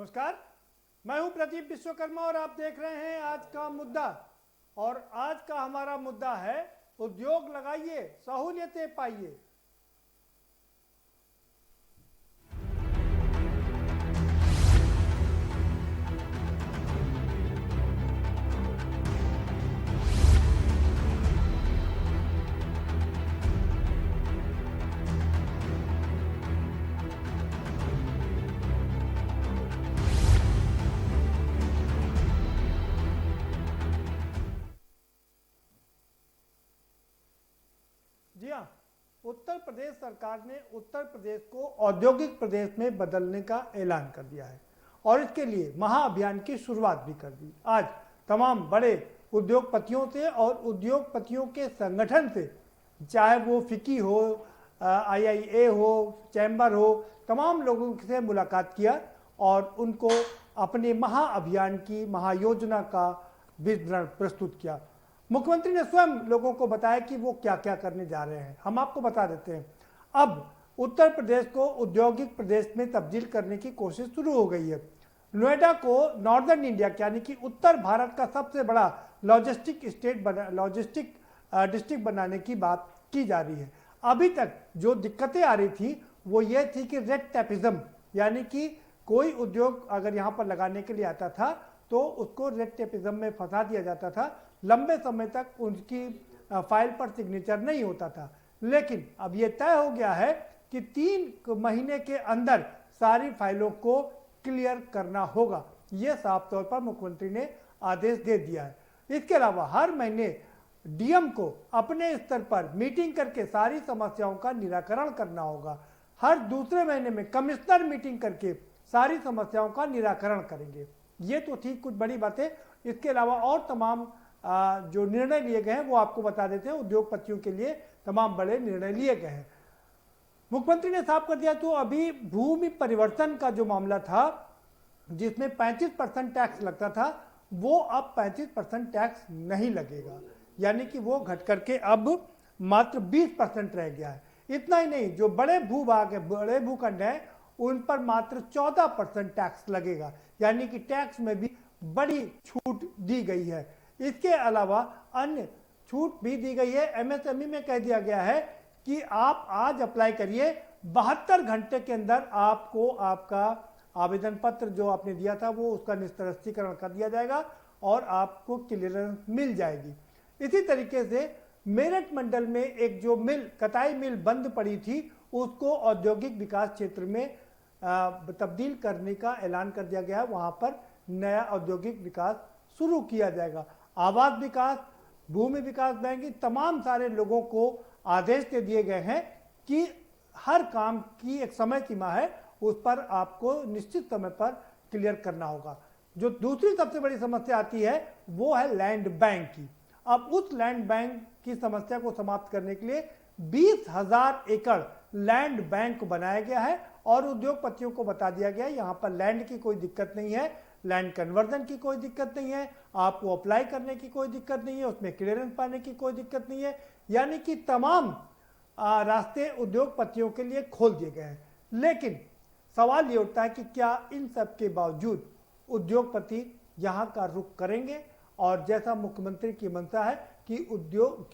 नमस्कार, मैं हूं प्रदीप विश्वकर्मा और आप देख रहे हैं आज का मुद्दा। और आज का हमारा मुद्दा है उद्योग लगाइए, सहूलियतें पाइए। जी हाँ, उत्तर प्रदेश सरकार ने उत्तर प्रदेश को औद्योगिक प्रदेश में बदलने का ऐलान कर दिया है और इसके लिए महाअभियान की शुरुआत भी कर दी। आज तमाम बड़े उद्योगपतियों से और उद्योगपतियों के संगठन से, चाहे वो फिकी हो, आईआईए हो, चैम्बर हो, तमाम लोगों से मुलाकात किया और उनको अपने महाअभियान की महायोजना का विवरण प्रस्तुत किया। मुख्यमंत्री ने स्वयं लोगों को बताया कि वो क्या क्या करने जा रहे हैं। हम आपको बता देते हैं। अब उत्तर प्रदेश को औद्योगिक प्रदेश में तब्दील करने की कोशिश शुरू हो गई है। नोएडा को नॉर्दर्न इंडिया यानी कि उत्तर भारत का सबसे बड़ा लॉजिस्टिक डिस्ट्रिक्ट बनाने की बात की जा रही है। अभी तक जो दिक्कतें आ रही थी वो ये थी कि रेड टेपिज्म, यानी कि कोई उद्योग अगर यहाँ पर लगाने के लिए आता था तो उसको रेड टेपिज्म में फंसा दिया जाता था। लंबे समय तक उनकी फाइल पर सिग्नेचर नहीं होता था। लेकिन अब ये तय हो गया है कि 3 महीने के अंदर सारी फाइलों को क्लियर करना होगा। ये साफ तौर पर मुख्यमंत्री ने आदेश दे दिया है। इसके अलावा हर महीने डीएम को अपने स्तर पर मीटिंग करके सारी समस्याओं का निराकरण करना होगा। हर दूसरे महीने में कमिश्नर मीटिंग करके सारी समस्याओं का निराकरण करेंगे। ये तो ठीक कुछ बड़ी बातें। इसके अलावा और तमाम जो निर्णय लिए गए हैं वो आपको बता देते हैं। उद्योगपतियों के लिए तमाम बड़े निर्णय लिए गए हैं। मुख्यमंत्री ने साफ कर दिया तो अभी भूमि परिवर्तन का जो मामला था जिसमें 35% टैक्स लगता था, वो अब 35% टैक्स नहीं लगेगा, यानी कि वो घट करके अब मात्र 20% रह गया है। इतना ही नहीं, जो बड़े भूभाग है, बड़े भूखंड है, उन पर मात्र 14% टैक्स लगेगा, यानी कि टैक्स में भी बड़ी छूट दी गई है। इसके अलावा अन्य छूट भी दी गई है। एमएसएमई में कह दिया गया है कि आप आज अप्लाई करिए, 72 घंटे के अंदर आपको आपका आवेदन पत्र जो आपने दिया था वो उसका निस्तारीकरण कर दिया जाएगा और आपको क्लियरेंस मिल जाएगी। इसी तरीके से मेरठ मंडल में एक जो मिल, कताई मिल बंद पड़ी थी, उसको औद्योगिक विकास क्षेत्र में तब्दील करने का ऐलान कर दिया गया है। वहां पर नया औद्योगिक विकास शुरू किया जाएगा। आवास विकास, भूमि विकास बैंक, तमाम सारे लोगों को आदेश दे दिए गए हैं कि हर काम की एक समय सीमा है, उस पर आपको निश्चित समय पर क्लियर करना होगा। जो दूसरी सबसे बड़ी समस्या आती है वो है लैंड बैंक की। अब उस लैंड बैंक की समस्या को समाप्त करने के लिए 20,000 एकड़ लैंड बैंक बनाया गया है और उद्योगपतियों को बता दिया गया है यहाँ पर लैंड की कोई दिक्कत नहीं है, लैंड कन्वर्जन की कोई दिक्कत नहीं है, आपको अप्लाई करने की कोई दिक्कत नहीं है, उसमें क्लियरेंस पाने की कोई दिक्कत नहीं है, यानी कि तमाम रास्ते उद्योगपतियों के लिए खोल दिए गए हैं। लेकिन सवाल ये उठता है कि क्या इन सब के बावजूद उद्योगपति यहाँ का रुख करेंगे? और जैसा मुख्यमंत्री की मंशा है कि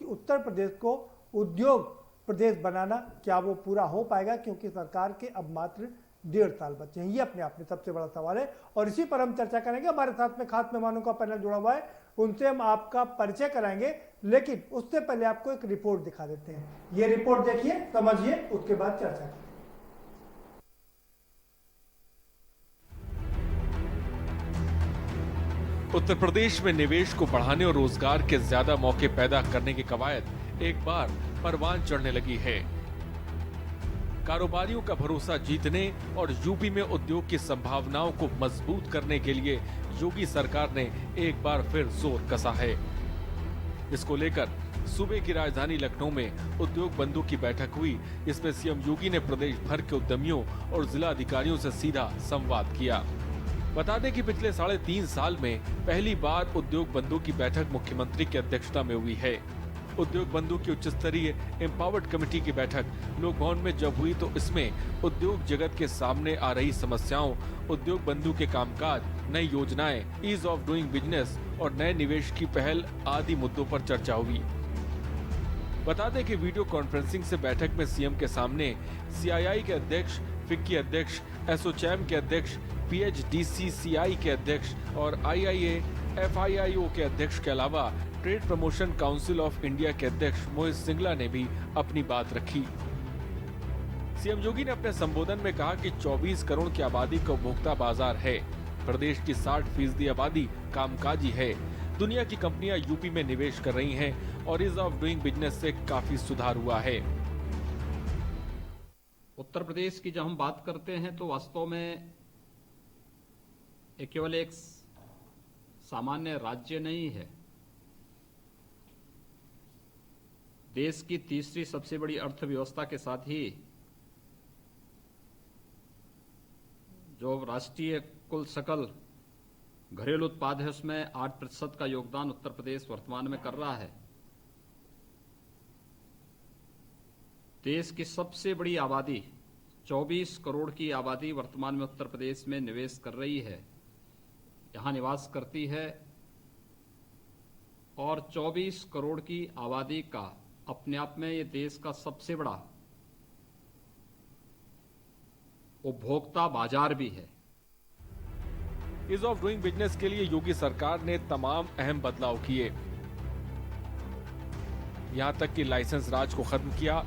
उत्तर प्रदेश को उद्योग प्रदेश बनाना, क्या वो पूरा हो पाएगा? क्योंकि सरकार के अब मात्र 1.5 साल बचे हैं। ये अपने आप में सबसे बड़ा सवाल है और इसी पर हम चर्चा करेंगे। हमारे साथ में खास मेहमानों का पैनल जुड़ा हुआ है, उनसे हम आपका परिचय कराएंगे, लेकिन उससे पहले आपको एक रिपोर्ट दिखा देते हैं। ये रिपोर्ट देखिए, समझिए, उसके बाद चर्चा करें। उत्तर प्रदेश में निवेश को बढ़ाने और रोजगार के ज्यादा मौके पैदा करने की कवायद एक बार परवान चढ़ने लगी है। कारोबारियों का भरोसा जीतने और यूपी में उद्योग की संभावनाओं को मजबूत करने के लिए योगी सरकार ने एक बार फिर जोर कसा है। इसको लेकर सूबे की राजधानी लखनऊ में उद्योग बंधु की बैठक हुई। इसमें सीएम योगी ने प्रदेश भर के उद्यमियों और जिला अधिकारियों से सीधा संवाद किया। बता दें कि पिछले 3.5 साल में पहली बार उद्योग बंधु की बैठक मुख्यमंत्री की अध्यक्षता में हुई है। उद्योग बंधु की उच्च स्तरीय एम्पावर्ड कमेटी की बैठक लोक भवन में जब हुई तो इसमें उद्योग जगत के सामने आ रही समस्याओं, उद्योग बंधु के कामकाज, नई योजनाएं, ईज ऑफ डूइंग बिजनेस और नए निवेश की पहल आदि मुद्दों पर चर्चा हुई। बता दें कि वीडियो कॉन्फ्रेंसिंग से बैठक में सीएम के सामने सीआईआई के अध्यक्ष, फिक्की अध्यक्ष, एसोचैम के अध्यक्ष, पीएचडीसीसीआई के अध्यक्ष और आईआईए एफआईआईओ के अध्यक्ष के अलावा trade promotion council of India के अध्यक्ष मोहित सिंगला ने भी अपनी बात रखी। सीएम योगी ने अपने संबोधन में कहा कि 24 करोड़ की आबादी का उपभोक्ता बाजार है। प्रदेश की 60% आबादी कामकाजी है। दुनिया की कंपनियां यूपी में निवेश कर रही हैं और ईज ऑफ डूइंग बिजनेस से काफी सुधार हुआ है। उत्तर प्रदेश की जब हम बात करते हैं तो वास्तव में ये केवल एक सामान्य राज्य नहीं है। देश की तीसरी सबसे बड़ी अर्थव्यवस्था के साथ ही जो राष्ट्रीय कुल सकल घरेलू उत्पाद है उसमें 8% का योगदान उत्तर प्रदेश वर्तमान में कर रहा है। देश की सबसे बड़ी आबादी 24 करोड़ की आबादी वर्तमान में उत्तर प्रदेश में निवेश कर रही है, यहाँ निवास करती है और 24 करोड़ की आबादी का अपने आप में ये देश का सबसे बड़ा उपभोक्ता बाजार भी है। ईज ऑफ डूइंग बिजनेस के लिए योगी सरकार ने तमाम अहम बदलाव किए। यहां तक कि लाइसेंस राज को खत्म किया,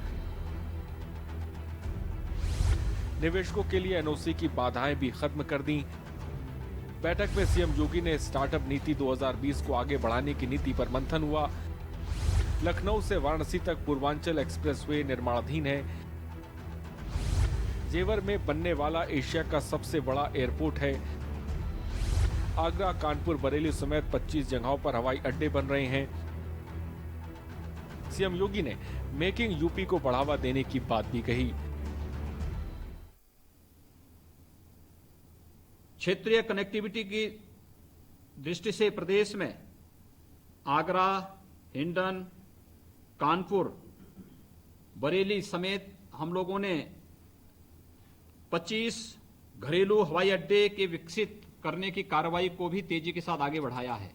निवेशकों के लिए एनओसी की बाधाएं भी खत्म कर दी। बैठक में सीएम योगी ने स्टार्टअप नीति 2020 को आगे बढ़ाने की नीति पर मंथन हुआ। लखनऊ से वाराणसी तक पूर्वांचल एक्सप्रेसवे निर्माणाधीन है। जेवर में बनने वाला एशिया का सबसे बड़ा एयरपोर्ट है। आगरा, कानपुर, बरेली समेत 25 जगहों पर हवाई अड्डे बन रहे हैं। सीएम योगी ने मेकिंग यूपी को बढ़ावा देने की बात भी कही। क्षेत्रीय कनेक्टिविटी की दृष्टि से प्रदेश में आगरा, हिंडन, कानपुर, बरेली समेत हम लोगों ने 25 घरेलू हवाई अड्डे के विकसित करने की कार्रवाई को भी तेजी के साथ आगे बढ़ाया है।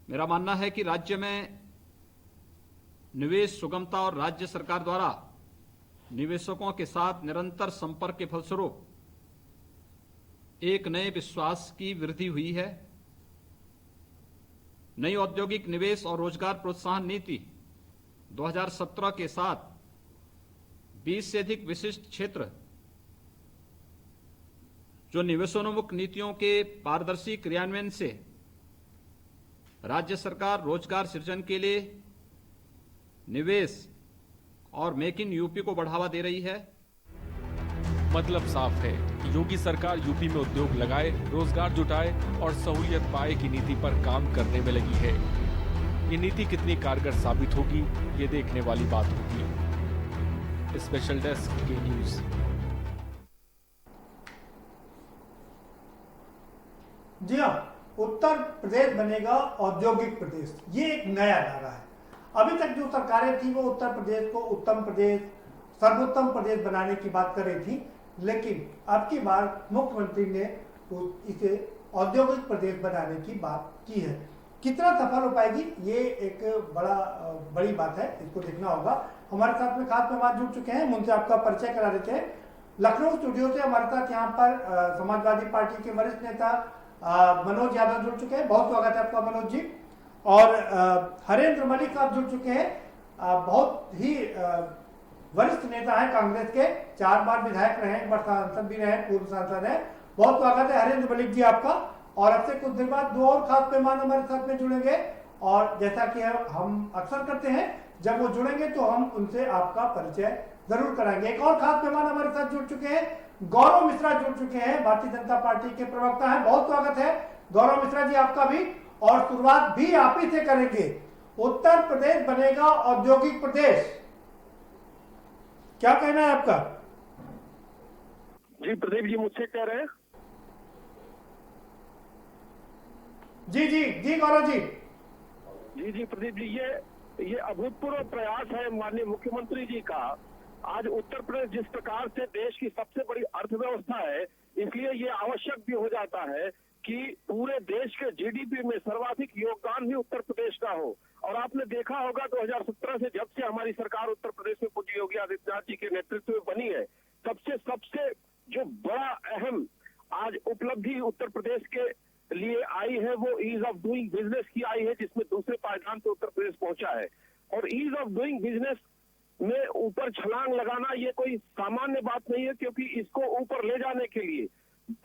मेरा मानना है कि राज्य में निवेश सुगमता और राज्य सरकार द्वारा निवेशकों के साथ निरंतर संपर्क के फलस्वरूप एक नए विश्वास की वृद्धि हुई है। नई औद्योगिक निवेश और रोजगार प्रोत्साहन नीति 2017 के साथ 20 से अधिक विशिष्ट क्षेत्र जो निवेशोन्मुख नीतियों के पारदर्शी क्रियान्वयन से राज्य सरकार रोजगार सृजन के लिए निवेश और मेक इन यूपी को बढ़ावा दे रही है। मतलब साफ है, योगी सरकार यूपी में उद्योग लगाए, रोजगार जुटाए और सहूलियत पाए की नीति पर काम करने में लगी है। ये नीति कितनी कारगर साबित होगी, ये देखने वाली बात होगी। स्पेशल डेस्क के न्यूज। जी हाँ, उत्तर प्रदेश बनेगा औद्योगिक प्रदेश, ये एक नया नारा है। अभी तक जो सरकारें थी वो उत्तर प्रदेश को उत्तम प्रदेश, सर्वोत्तम प्रदेश बनाने की बात कर रही थी, लेकिन अब की बार मुख्यमंत्री ने इसे औद्योगिक प्रदेश बनाने की बात की है। कितना सफल हो पाएगी ये एक बड़ी बात है, इसको देखना होगा। हमारे साथ में खास मेहमान जुड़ चुके हैं, उनसे आपका परिचय करा देते हैं। लखनऊ स्टूडियो से हमारे साथ यहाँ पर समाजवादी पार्टी के वरिष्ठ नेता मनोज यादव जुड़ चुके हैं। बहुत स्वागत है आपका मनोज जी। और हरेंद्र मलिक साहब जुड़ चुके हैं, बहुत ही वरिष्ठ नेता है कांग्रेस के, 4 बार विधायक रहे, एक बार सांसद भी रहे, पूर्व सांसद है। बहुत स्वागत है हरेंद्र मलिक जी आपका। और अब से कुछ देर बाद 2 और खास मेहमान हमारे साथ में जुड़ेंगे, और जैसा कि हम अक्सर करते हैं, जब वो जुड़ेंगे तो हम उनसे आपका परिचय जरूर कराएंगे। एक और खास मेहमान हमारे साथ जुड़ चुके हैं, गौरव मिश्रा जुड़ चुके हैं, भारतीय जनता पार्टी के प्रवक्ता हैं। बहुत स्वागत है गौरव मिश्रा जी आपका भी। और शुरुआत भी आप ही से करेंगे। उत्तर प्रदेश बनेगा औद्योगिक प्रदेश, क्या कहना है आपका? जी प्रदीप जी मुझसे कह रहे हैं? जी जी जी गौरव जी। जी जी प्रदीप जी, ये अभूतपूर्व प्रयास है माननीय मुख्यमंत्री जी का। आज उत्तर प्रदेश जिस प्रकार से देश की सबसे बड़ी अर्थव्यवस्था है, इसलिए ये आवश्यक भी हो जाता है कि पूरे देश के जीडीपी में सर्वाधिक योगदान भी उत्तर प्रदेश का हो। और आपने देखा होगा 2017 से जब से हमारी सरकार उत्तर प्रदेश में पूज्य योगी आदित्यनाथ जी के नेतृत्व में बनी है, सबसे सबसे जो बड़ा अहम आज उपलब्धि उत्तर प्रदेश के लिए आई है वो ईज ऑफ डूइंग बिजनेस की आई है, जिसमें दूसरे पायदान पे उत्तर प्रदेश पहुंचा है। और ईज ऑफ डूइंग बिजनेस में ऊपर छलांग लगाना ये कोई सामान्य बात नहीं है, क्योंकि इसको ऊपर ले जाने के लिए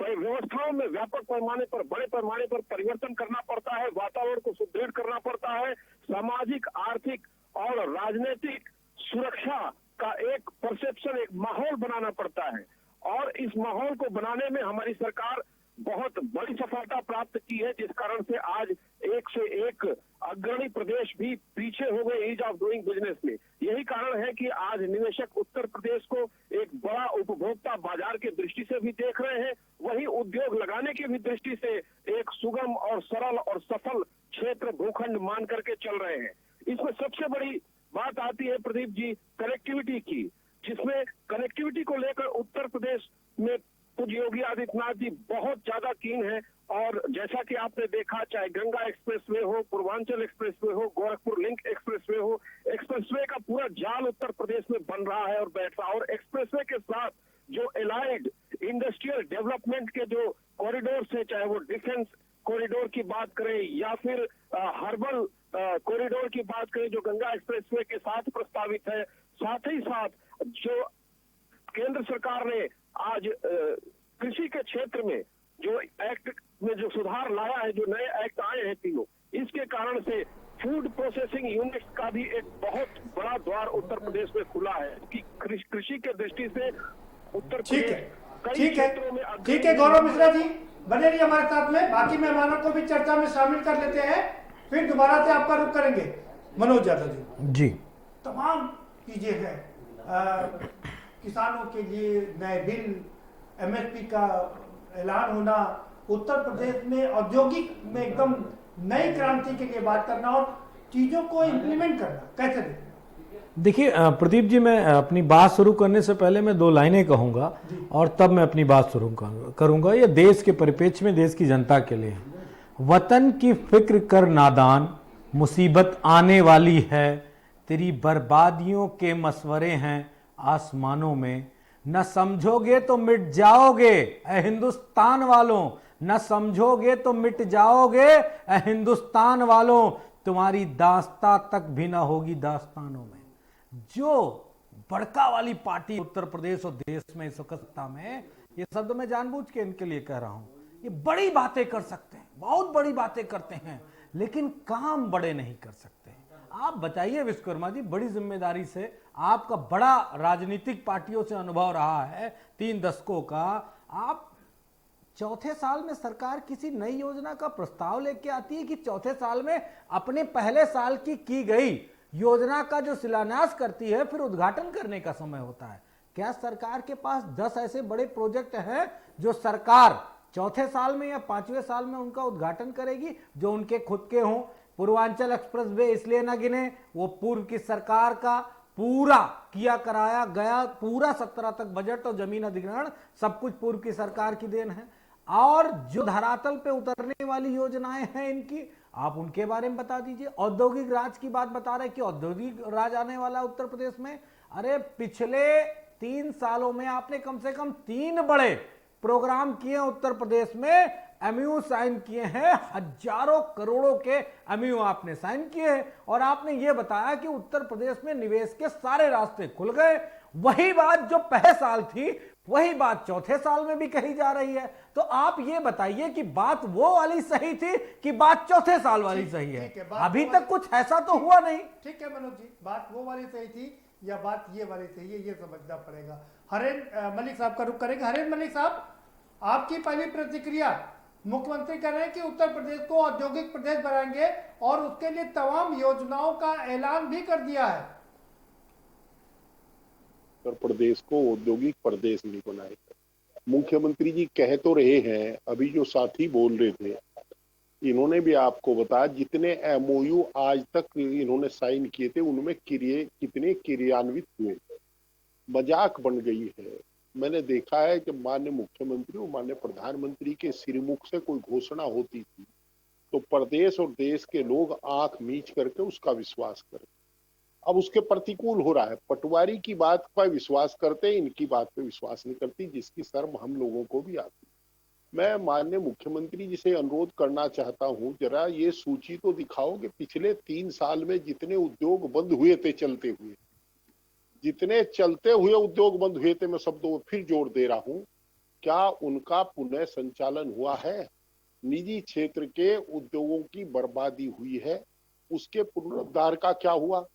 व्यवस्थाओं में व्यापक पैमाने पर, बड़े पैमाने पर परिवर्तन करना पड़ता है, वातावरण को सुदृढ़ करना पड़ता है, सामाजिक, आर्थिक और राजनीतिक सुरक्षा का एक परसेप्शन, एक माहौल बनाना पड़ता है। और इस माहौल को बनाने में हमारी सरकार बहुत बड़ी सफलता प्राप्त की है, जिस कारण से आज एक से एक अग्रणी प्रदेश भी पीछे हो गए ईज ऑफ डूइंग बिजनेस में। यही कारण है कि आज निवेशक उत्तर प्रदेश को एक बड़ा उपभोक्ता बाजार की दृष्टि से भी देख रहे हैं, वही उद्योग लगाने की भी दृष्टि से एक सुगम और सरल और सफल क्षेत्र भूखंड मान करके चल रहे हैं। इसमें सबसे बड़ी बात आती है प्रदीप जी कनेक्टिविटी की, जिसमें कनेक्टिविटी को लेकर उत्तर प्रदेश में पूज्य योगी आदित्यनाथ जी बहुत ज्यादा कीन है। और जैसा कि आपने देखा, चाहे गंगा एक्सप्रेसवे हो, पूर्वांचल एक्सप्रेसवे हो, गोरखपुर लिंक एक्सप्रेसवे हो, एक्सप्रेसवे का पूरा जाल उत्तर प्रदेश में बन रहा है और बैठ रहा है। और एक्सप्रेसवे के साथ जो एलाइड इंडस्ट्रियल डेवलपमेंट के जो कॉरिडोर है, चाहे वो डिफेंस कॉरिडोर की बात करें या फिर हर्बल कॉरिडोर की बात करें जो गंगा एक्सप्रेसवे के साथ प्रस्तावित है, साथ ही साथ जो केंद्र सरकार ने आज कृषि के क्षेत्र में जो एक्ट में जो सुधार लाया है, जो नए एक्ट आए हैं तीनों, इसके कारण से फूड प्रोसेसिंग यूनिट्स का भी एक बहुत बड़ा द्वार उत्तर प्रदेश में खुला है कि कृषि के दृष्टि से उत्तर ठीक है, कई ठीक है, क्षेत्रों में ठीक है। गौरव मिश्रा जी बने रहिए हमारे साथ में, बाकी मेहमानों को भी चर्चा में शामिल कर लेते हैं, फिर दोबारा से आपका रुख करेंगे। मनोज यादव जी, तमाम चीजें हैं, किसानों के लिए नए बिल, एमएसपी का ऐलान होना, उत्तर प्रदेश में औद्योगिक में एकदम नई क्रांति के लिए बात करना और चीजों को इम्प्लीमेंट करना, कैसे देखिए प्रदीप जी, मैं अपनी बात शुरू करने से पहले मैं 2 लाइनें कहूंगा और तब मैं अपनी बात शुरू करूंगा। ये देश के परिप्रेक्ष्य में, देश की जनता के लिए। वतन की फिक्र कर नादान, मुसीबत आने वाली है, तेरी बर्बादियों के मशवरे हैं आसमानों में, न समझोगे तो मिट जाओगे ए हिंदुस्तान वालों, न समझोगे तो मिट जाओगे ए हिंदुस्तान वालों, तुम्हारी दास्तां तक भी ना होगी दास्तानों में। जो बड़का वाली पार्टी उत्तर प्रदेश और देश में इस वक्त सत्ता में, ये शब्द मैं जानबूझ के इनके लिए कह रहा हूं, ये बड़ी बातें कर सकते हैं, बहुत बड़ी बातें करते हैं, लेकिन काम बड़े नहीं कर सकते। आप बताइए विश्वकर्मा जी, बड़ी जिम्मेदारी से, आपका बड़ा राजनीतिक पार्टियों से अनुभव रहा है 3 दशकों का, आप चौथे साल में सरकार किसी नई योजना का प्रस्ताव लेके आती है कि चौथे साल में अपने पहले साल की गई योजना का जो शिलान्यास करती है, फिर उद्घाटन करने का समय होता है। क्या सरकार के पास 10 ऐसे बड़े प्रोजेक्ट हैं जो सरकार चौथे साल में या 5वें साल में उनका उद्घाटन करेगी, जो उनके खुद के हों? पूर्वांचल एक्सप्रेसवे इसलिए ना गिने, वो पूर्व की सरकार का पूरा किया कराया गया, पूरा 17 तक बजट और जमीन अधिग्रहण सब कुछ पूर्व की सरकार की देन है। और जो धरातल पे उतरने वाली योजनाएं हैं इनकी, आप उनके बारे में बता दीजिए। औद्योगिक राज की बात बता रहे कि औद्योगिक राज आने वाला उत्तर प्रदेश में, अरे पिछले 3 सालों में आपने कम से कम 3 बड़े प्रोग्राम किए उत्तर प्रदेश में, एमयू साइन किए हैं, हजारों करोड़ों के एमयू आपने साइन किए हैं, और आपने ये बताया कि उत्तर प्रदेश में निवेश के सारे रास्ते खुल गए। वही बात जो पहले साल थी, वही बात चौथे साल में भी कही जा रही है। तो आप ये बताइए कि बात वो वाली सही थी कि बात चौथे साल वाली सही है? अभी तक कुछ ऐसा तो हुआ नहीं। ठीक है मनोज जी, बात वो वाली सही थी या बात ये वाली सही है, ये समझना पड़ेगा। हरेन मलिक साहब का रुख करेंगे। हरेन मलिक साहब, आपकी पहली प्रतिक्रिया, मुख्यमंत्री कह रहे हैं कि उत्तर प्रदेश को औद्योगिक प्रदेश बनाएंगे और उसके लिए तमाम योजनाओं का ऐलान भी कर दिया है। उत्तर प्रदेश को औद्योगिक प्रदेश नहीं बनाएगा। मुख्यमंत्री जी कह तो रहे हैं, अभी जो साथी बोल रहे थे इन्होंने भी आपको बताया जितने एमओयू आज तक इन्होंने साइन किए थे उनमें कितने क्रियान्वित हुए, मजाक बन गई है। मैंने देखा है कि माननीय मुख्यमंत्री और माननीय प्रधानमंत्री के सिरमुख से कोई घोषणा होती थी तो प्रदेश और देश के लोग आंख मीच करके उसका विश्वास करते। अब उसके प्रतिकूल हो रहा है। पटवारी की बात पर विश्वास करते, इनकी बात पे विश्वास नहीं करती, जिसकी शर्म हम लोगों को भी आती। मैं माननीय मुख्यमंत्री जी से अनुरोध करना चाहता हूं, जरा ये सूची तो दिखाओ कि पिछले 3 साल में जितने उद्योग बंद हुए थे चलते हुए, जितने चलते हुए उद्योग बंद हुए थे, मैं शब्दों में फिर जोर दे रहा हूं, क्या उनका पुनः संचालन हुआ है? निजी क्षेत्र के उद्योगों की बर्बादी हुई है, उसके पुनरुद्धार का क्या हुआ?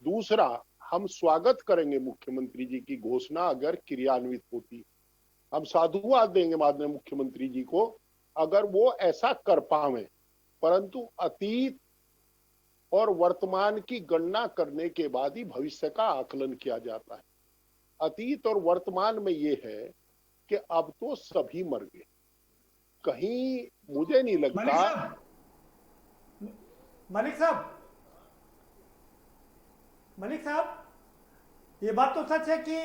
दूसरा, हम स्वागत करेंगे मुख्यमंत्री जी की घोषणा अगर क्रियान्वित होती, हम साधुवाद देंगे माननीय मुख्यमंत्री जी को अगर वो ऐसा कर पावे। परंतु अतीत और वर्तमान की गणना करने के बाद ही भविष्य का आकलन किया जाता है। अतीत और वर्तमान में ये है कि अब तो सभी मर गए, कहीं मुझे नहीं लगता। मलिक साहब, ये बात तो सच है कि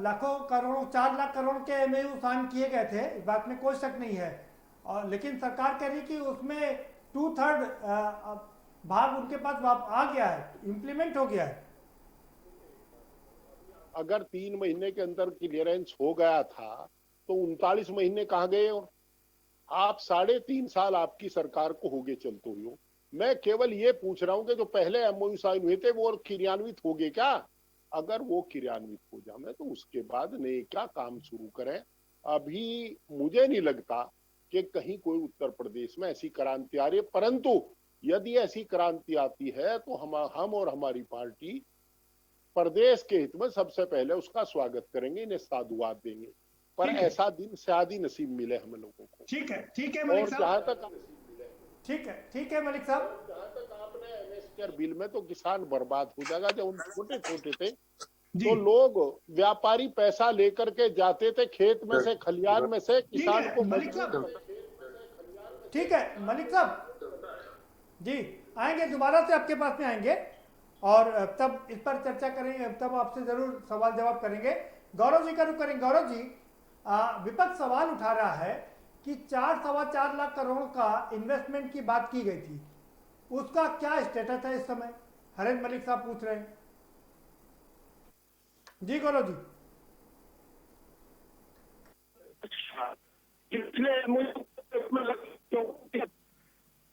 लाखों करोड़ों 4 लाख करोड़ के एमओयू साइन किए गए थे, इस बात में कोई शक नहीं है। और लेकिन सरकार कह रही कि उसमें 2/3 भाग उनके पास आ गया है, इम्प्लीमेंट हो गया है। अगर 3 महीने के अंदर क्लियरेंस हो गया था तो 39 महीने कहाँ गए? और आप 3.5 साल आपकी सरकार को हो गए चलते हुए। मैं केवल ये पूछ रहा हूं कि जो पहले एमओयू साइन हुए थे वो क्रियान्वित हो गए क्या? अगर वो क्रियान्वित हो जाए तो उसके बाद नए क्या काम शुरू करें। अभी मुझे नहीं लगता कि कहीं कोई उत्तर प्रदेश में ऐसी क्रांति आ रही है, परंतु यदि ऐसी क्रांति आती है तो हम और हमारी पार्टी प्रदेश के हित में सबसे पहले उसका स्वागत करेंगे, इन्हें साधुवाद देंगे। पर ऐसा दिन शायद ही नसीब मिले हम लोगों को। ठीक है मलिक साहब, जहां तक ठीक है मलिक साहब, जहां तक आपने एमएसपी बिल में तो किसान बर्बाद हो जाएगा। जब हम छोटे छोटे थे तो लोग व्यापारी पैसा लेकर के जाते थे खेत में से, खलियान में से, किसान को ठीक है मलिक साहब जी, आएंगे दोबारा से आपके पास में आएंगे और तब इस पर चर्चा करेंगे, तब आपसे जरूर सवाल जवाब करेंगे। गौरव जी का रुख करेंगे। गौरव जी, विपक्ष सवाल उठा रहा है कि 4-4.25 लाख करोड़ का इन्वेस्टमेंट की बात की गई थी, उसका क्या स्टेटस है इस समय? हरेंद्र मलिक साहब पूछ रहे हैं। जी गौरव जी।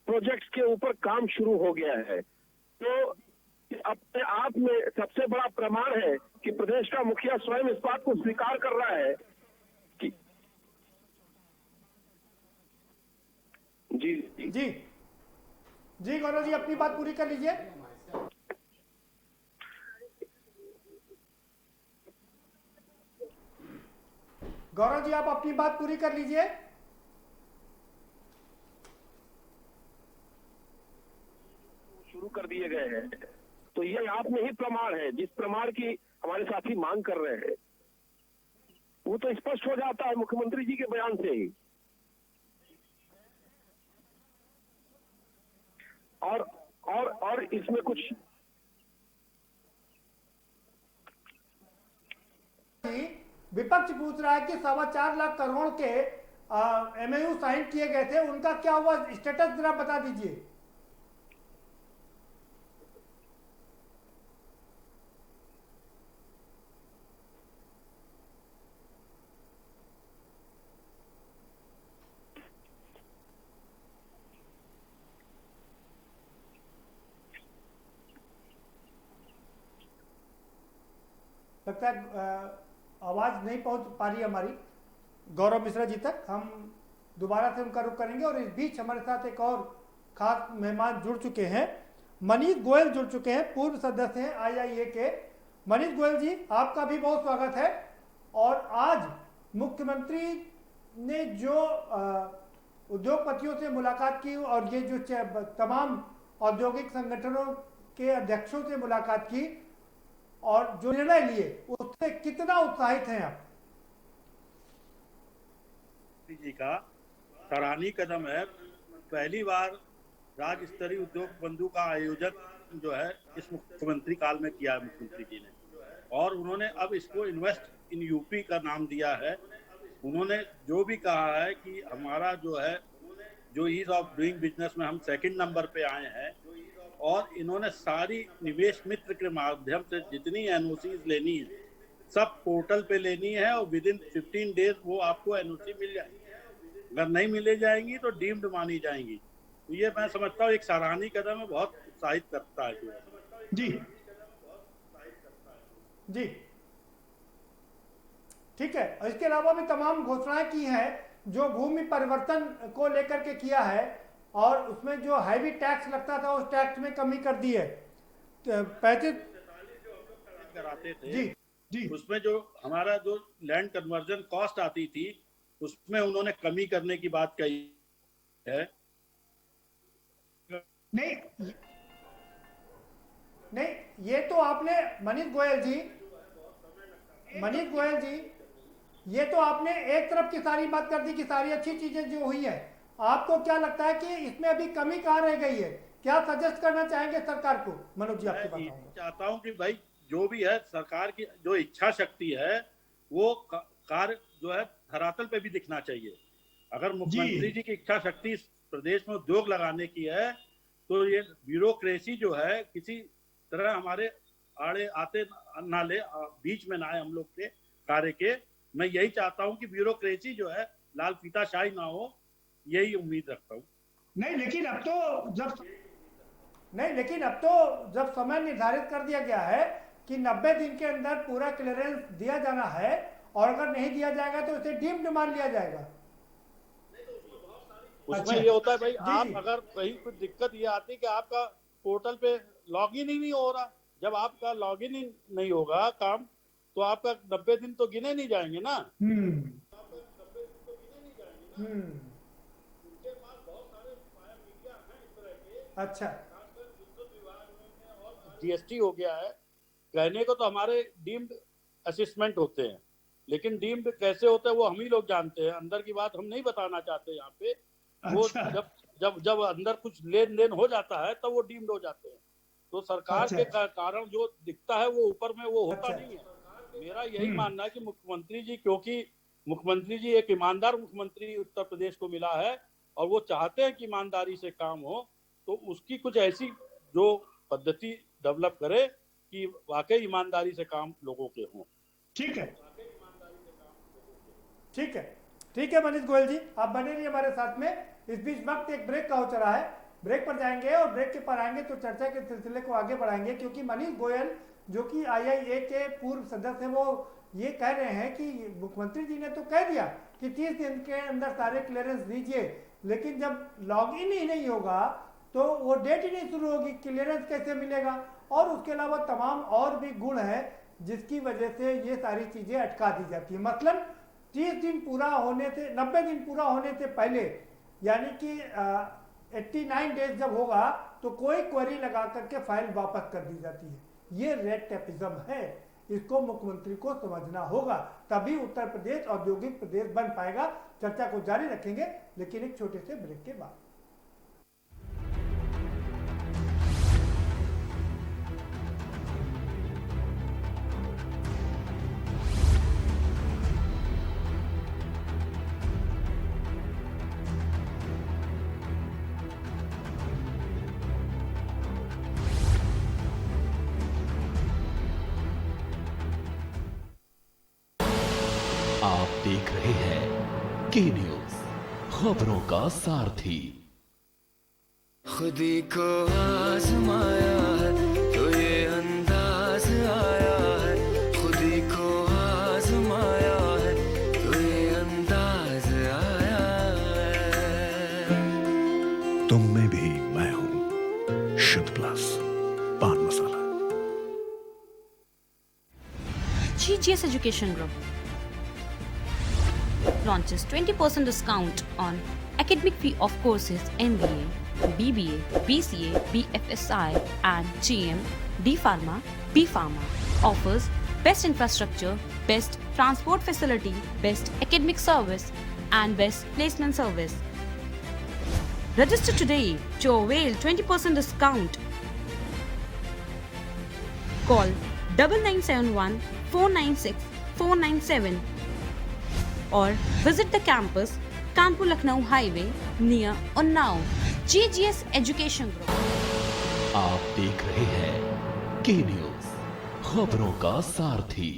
प्रोजेक्ट्स के ऊपर काम शुरू हो गया है, तो अपने आप में सबसे बड़ा प्रमाण है कि प्रदेश का मुखिया स्वयं इस बात को स्वीकार कर रहा है कि जी गौरव जी, अपनी बात पूरी कर लीजिए। गौरव जी, आप अपनी बात पूरी कर लीजिए। शुरू कर दिए गए हैं, तो ये आप में ही प्रमाण है। जिस प्रमाण की हमारे साथी मांग कर रहे हैं वो तो स्पष्ट हो जाता है मुख्यमंत्री जी के बयान से ही। और इसमें कुछ विपक्ष पूछ रहा है कि 4.25 लाख करोड़ के एमओयू साइन किए गए थे, उनका क्या हुआ स्टेटस जरा बता दीजिए। लगता है आवाज नहीं पहुंच पा रही हमारी गौरव मिश्रा जी तक। हम दोबारा से उनका रुख करेंगे और इस बीच हमारे साथ एक और खास मेहमान जुड़ चुके हैं। मनीष गोयल जुड़ चुके हैं, पूर्व सदस्य हैं आईआईए के। मनीष गोयल जी, आपका भी बहुत स्वागत है। और आज मुख्यमंत्री ने जो उद्योगपतियों से मुलाकात की और ये जो तमाम औद्योगिक संगठनों के अध्यक्षों से मुलाकात की और जो निर्णय लिए, उससे कितना उत्साहित हैं आप? जी का सराहनीय कदम है पहली बार राज्य स्तरीय उद्योग बंधु का आयोजन जो है इस मुख्यमंत्री काल में किया है मुख्यमंत्री जी ने, और उन्होंने अब इसको इन्वेस्ट इन यूपी का नाम दिया है। उन्होंने जो भी कहा है कि हमारा जो है जो ईज ऑफ डूइंग बिजनेस में हम सेकंड नंबर पे आए हैं, और इन्होंने सारी निवेश मित्र के माध्यम से जितनी एनओसीज लेनी है सब पोर्टल पे लेनी है, और विद इन 15 डेज वो आपको एनओसी मिल जाएगी। अगर नहीं मिले जाएंगी तो डीम्ड मानी जाएंगी। तो ये मैं समझता हूँ एक सराहनीय कदम है, बहुत उत्साहित करता है। जी जी ठीक है। और इसके अलावा भी तमाम घोषणाएं की हैं जो भूमि परिवर्तन को लेकर के किया है, और उसमें जो हैवी टैक्स लगता था उस टैक्स में कमी कर दी है। 35 कराते थे जी जी उसमें जो हमारा जो लैंड कन्वर्जन कॉस्ट आती थी उसमें उन्होंने कमी करने की बात कही है। नहीं नहीं, ये तो आपने मनीष गोयल जी, ये तो आपने एक तरफ की सारी बात कर दी कि सारी अच्छी चीजें जो हुई है। आपको क्या लगता है कि इसमें अभी कमी कहाँ रह गई है? क्या सजेस्ट करना चाहेंगे सरकार को? मनोज जी आपके मैं बताऊंगा। चाहता हूं कि भाई जो भी है सरकार की जो इच्छा शक्ति है वो कार्य जो है धरातल पे भी दिखना चाहिए। अगर मुख्यमंत्री जी की इच्छा शक्ति इस प्रदेश में उद्योग लगाने की है तो ये ब्यूरोक्रेसी जो है किसी तरह हमारे आड़े आते ना ले, बीच में ना आए हम लोग के कार्य के। मैं यही चाहता हूं कि ब्यूरोक्रेसी जो है लाल फीताशाही ना हो, यही उम्मीद रखता हूं। नहीं, लेकिन अब तो जब समय निर्धारित कर दिया गया है कि 90 दिन के अंदर पूरा क्लियरेंस दिया जाना है, और अगर नहीं दिया जाएगा तो इसे डीम्ड मान लिया जाएगा। उसमें ये होता है भाई, आप जी। अगर कहीं कुछ दिक्कत ये आती है कि आपका पोर्टल पे लॉगिन ही नहीं हो रहा, जब आपका लॉगिन ही नहीं होगा काम तो आपका 90 दिन तो गिने नहीं जाएंगे ना। अच्छा, जीएसटी हो गया है, कहने को तो हमारे डीम्ड असेसमेंट होते हैं, लेकिन डीम्ड कैसे होते हैं वो हम ही लोग जानते हैं। अंदर की बात हम नहीं बताना चाहते यहाँ पे। वो जब अंदर कुछ लेन देन हो जाता है तब वो डीम्ड हो जाते हैं। तो सरकार के कारण जो दिखता है वो ऊपर में वो होता नहीं है। मेरा यही मानना है कि मुख्यमंत्री जी, क्योंकि मुख्यमंत्री जी एक ईमानदार मुख्यमंत्री उत्तर प्रदेश को मिला है और वो चाहते हैं कि ईमानदारी से काम हो, तो उसकी कुछ ऐसी जो पद्धति डेवलप करे कि वाकई ईमानदारी से काम लोगों के हों। ठीक है, ठीक है, ठीक है मनीष गोयल जी, आप बने रहिए हमारे साथ में। इस बीच वक्त एक ब्रेक का हो चला है, ब्रेक पर जाएंगे और ब्रेक के पर आएंगे तो चर्चा के सिलसिले को आगे बढ़ाएंगे, क्योंकि मनीष गोयल जो कि IIA के पूर्व सदस्य हैं, वो ये कह रहे हैं कि मुख्यमंत्री जी ने तो कह दिया कि 30 दिन के अंदर सारे क्लियरेंस दीजिए, लेकिन जब लॉग इन ही नहीं होगा तो वो डेट ही नहीं शुरू होगी, क्लियरेंस कैसे मिलेगा? और उसके अलावा तमाम और भी गुण है जिसकी वजह से ये सारी चीजें अटका दी जाती है। मतलब 30 दिन पूरा होने से, 90 दिन पूरा होने से पहले, यानी कि 89 डेज जब होगा तो कोई क्वेरी लगा करके फाइल वापस कर दी जाती है। ये रेड टेपिज्म है, इसको मुख्यमंत्री को समझना होगा, तभी उत्तर प्रदेश औद्योगिक प्रदेश बन पाएगा। चर्चा को जारी रखेंगे, लेकिन एक छोटे से ब्रेक के बाद। आप देख रहे हैं के न्यूज, खबरों का सारथी। खुदी को आजमाया है तो ये अंदाज आया है, खुदी को आजमाया है तो ये अंदाज आया है। तुम में भी मैं हूं, शुद्ध प्लस पान मसाला। GGS Education Group launches 20% discount on academic fee of courses MBA, BBA, BCA, BFSI and GM, D Pharma, B Pharma. Offers best infrastructure, best transport facility, best academic service and best placement service. Register today to avail 20% discount. Call 9971 496 497 or visit the campus Kanpur Lucknow Highway near Unnao. GGS Education Group. आप देख रहे हैं के news, खबरों का सारथी।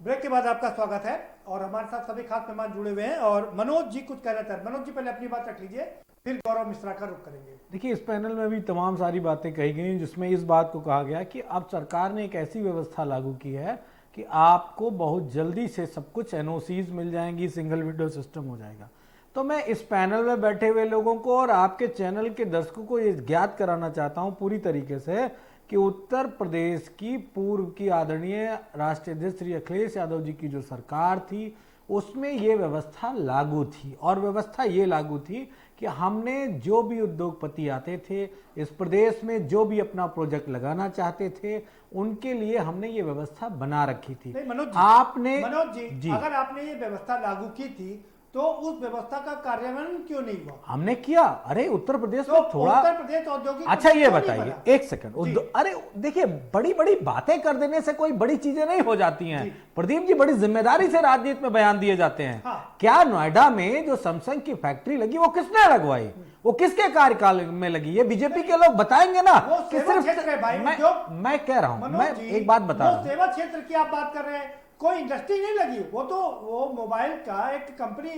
Break के बाद आपका स्वागत है और हमारे साथ सभी खास मेहमान जुड़े हुए हैं और मनोज जी कुछ कहना चाहते हैं। मनोज जी पहले अपनी बात रख लीजिए, फिर गौरव मिश्रा का रुख करेंगे। देखिए, इस पैनल में भी तमाम सारी बातें कही गई जिसमें इस बात को कहा गया कि अब सरकार ने एक ऐसी व्यवस्था लागू की है कि आपको बहुत जल्दी से सब कुछ एनओसीज मिल जाएंगी, सिंगल विंडो सिस्टम हो जाएगा। तो मैं इस पैनल में बैठे हुए लोगों को और आपके चैनल के दर्शकों को ये ज्ञात कराना चाहता हूँ पूरी तरीके से कि उत्तर प्रदेश की पूर्व की आदरणीय राष्ट्रीय अध्यक्ष श्री अखिलेश यादव जी की जो सरकार थी उसमें ये व्यवस्था लागू थी। और व्यवस्था ये लागू थी कि हमने जो भी उद्योगपति आते थे इस प्रदेश में, जो भी अपना प्रोजेक्ट लगाना चाहते थे, उनके लिए हमने ये व्यवस्था बना रखी थी। नहीं मनोज जी, आपने मनोज जी, अगर आपने ये व्यवस्था लागू की थी तो उस व्यवस्था का कार्यान्वयन क्यों नहीं हुआ? हमने किया। अरे उत्तर प्रदेश तो में थोड़ा उत्तर प्रदेश औद्योगिक, अच्छा ये बताइए एक सेकंड, अरे देखिए बड़ी बड़ी बातें कर देने से कोई बड़ी चीजें नहीं हो जाती हैं। प्रदीप जी, बड़ी जिम्मेदारी से राजनीति में बयान दिए जाते हैं। हाँ। क्या नोएडा में जो सैमसंग की फैक्ट्री लगी वो किसने लगवाई? वो किसके कार्यकाल में लगी? ये बीजेपी के लोग बताएंगे ना कि सिर्फ मैं कह रहा हूं, मैं एक बात बता रहा हूं, सेवा क्षेत्र की आप बात कर रहे हैं, कोई इंडस्ट्री नहीं लगी। वो मोबाइल का एक कंपनी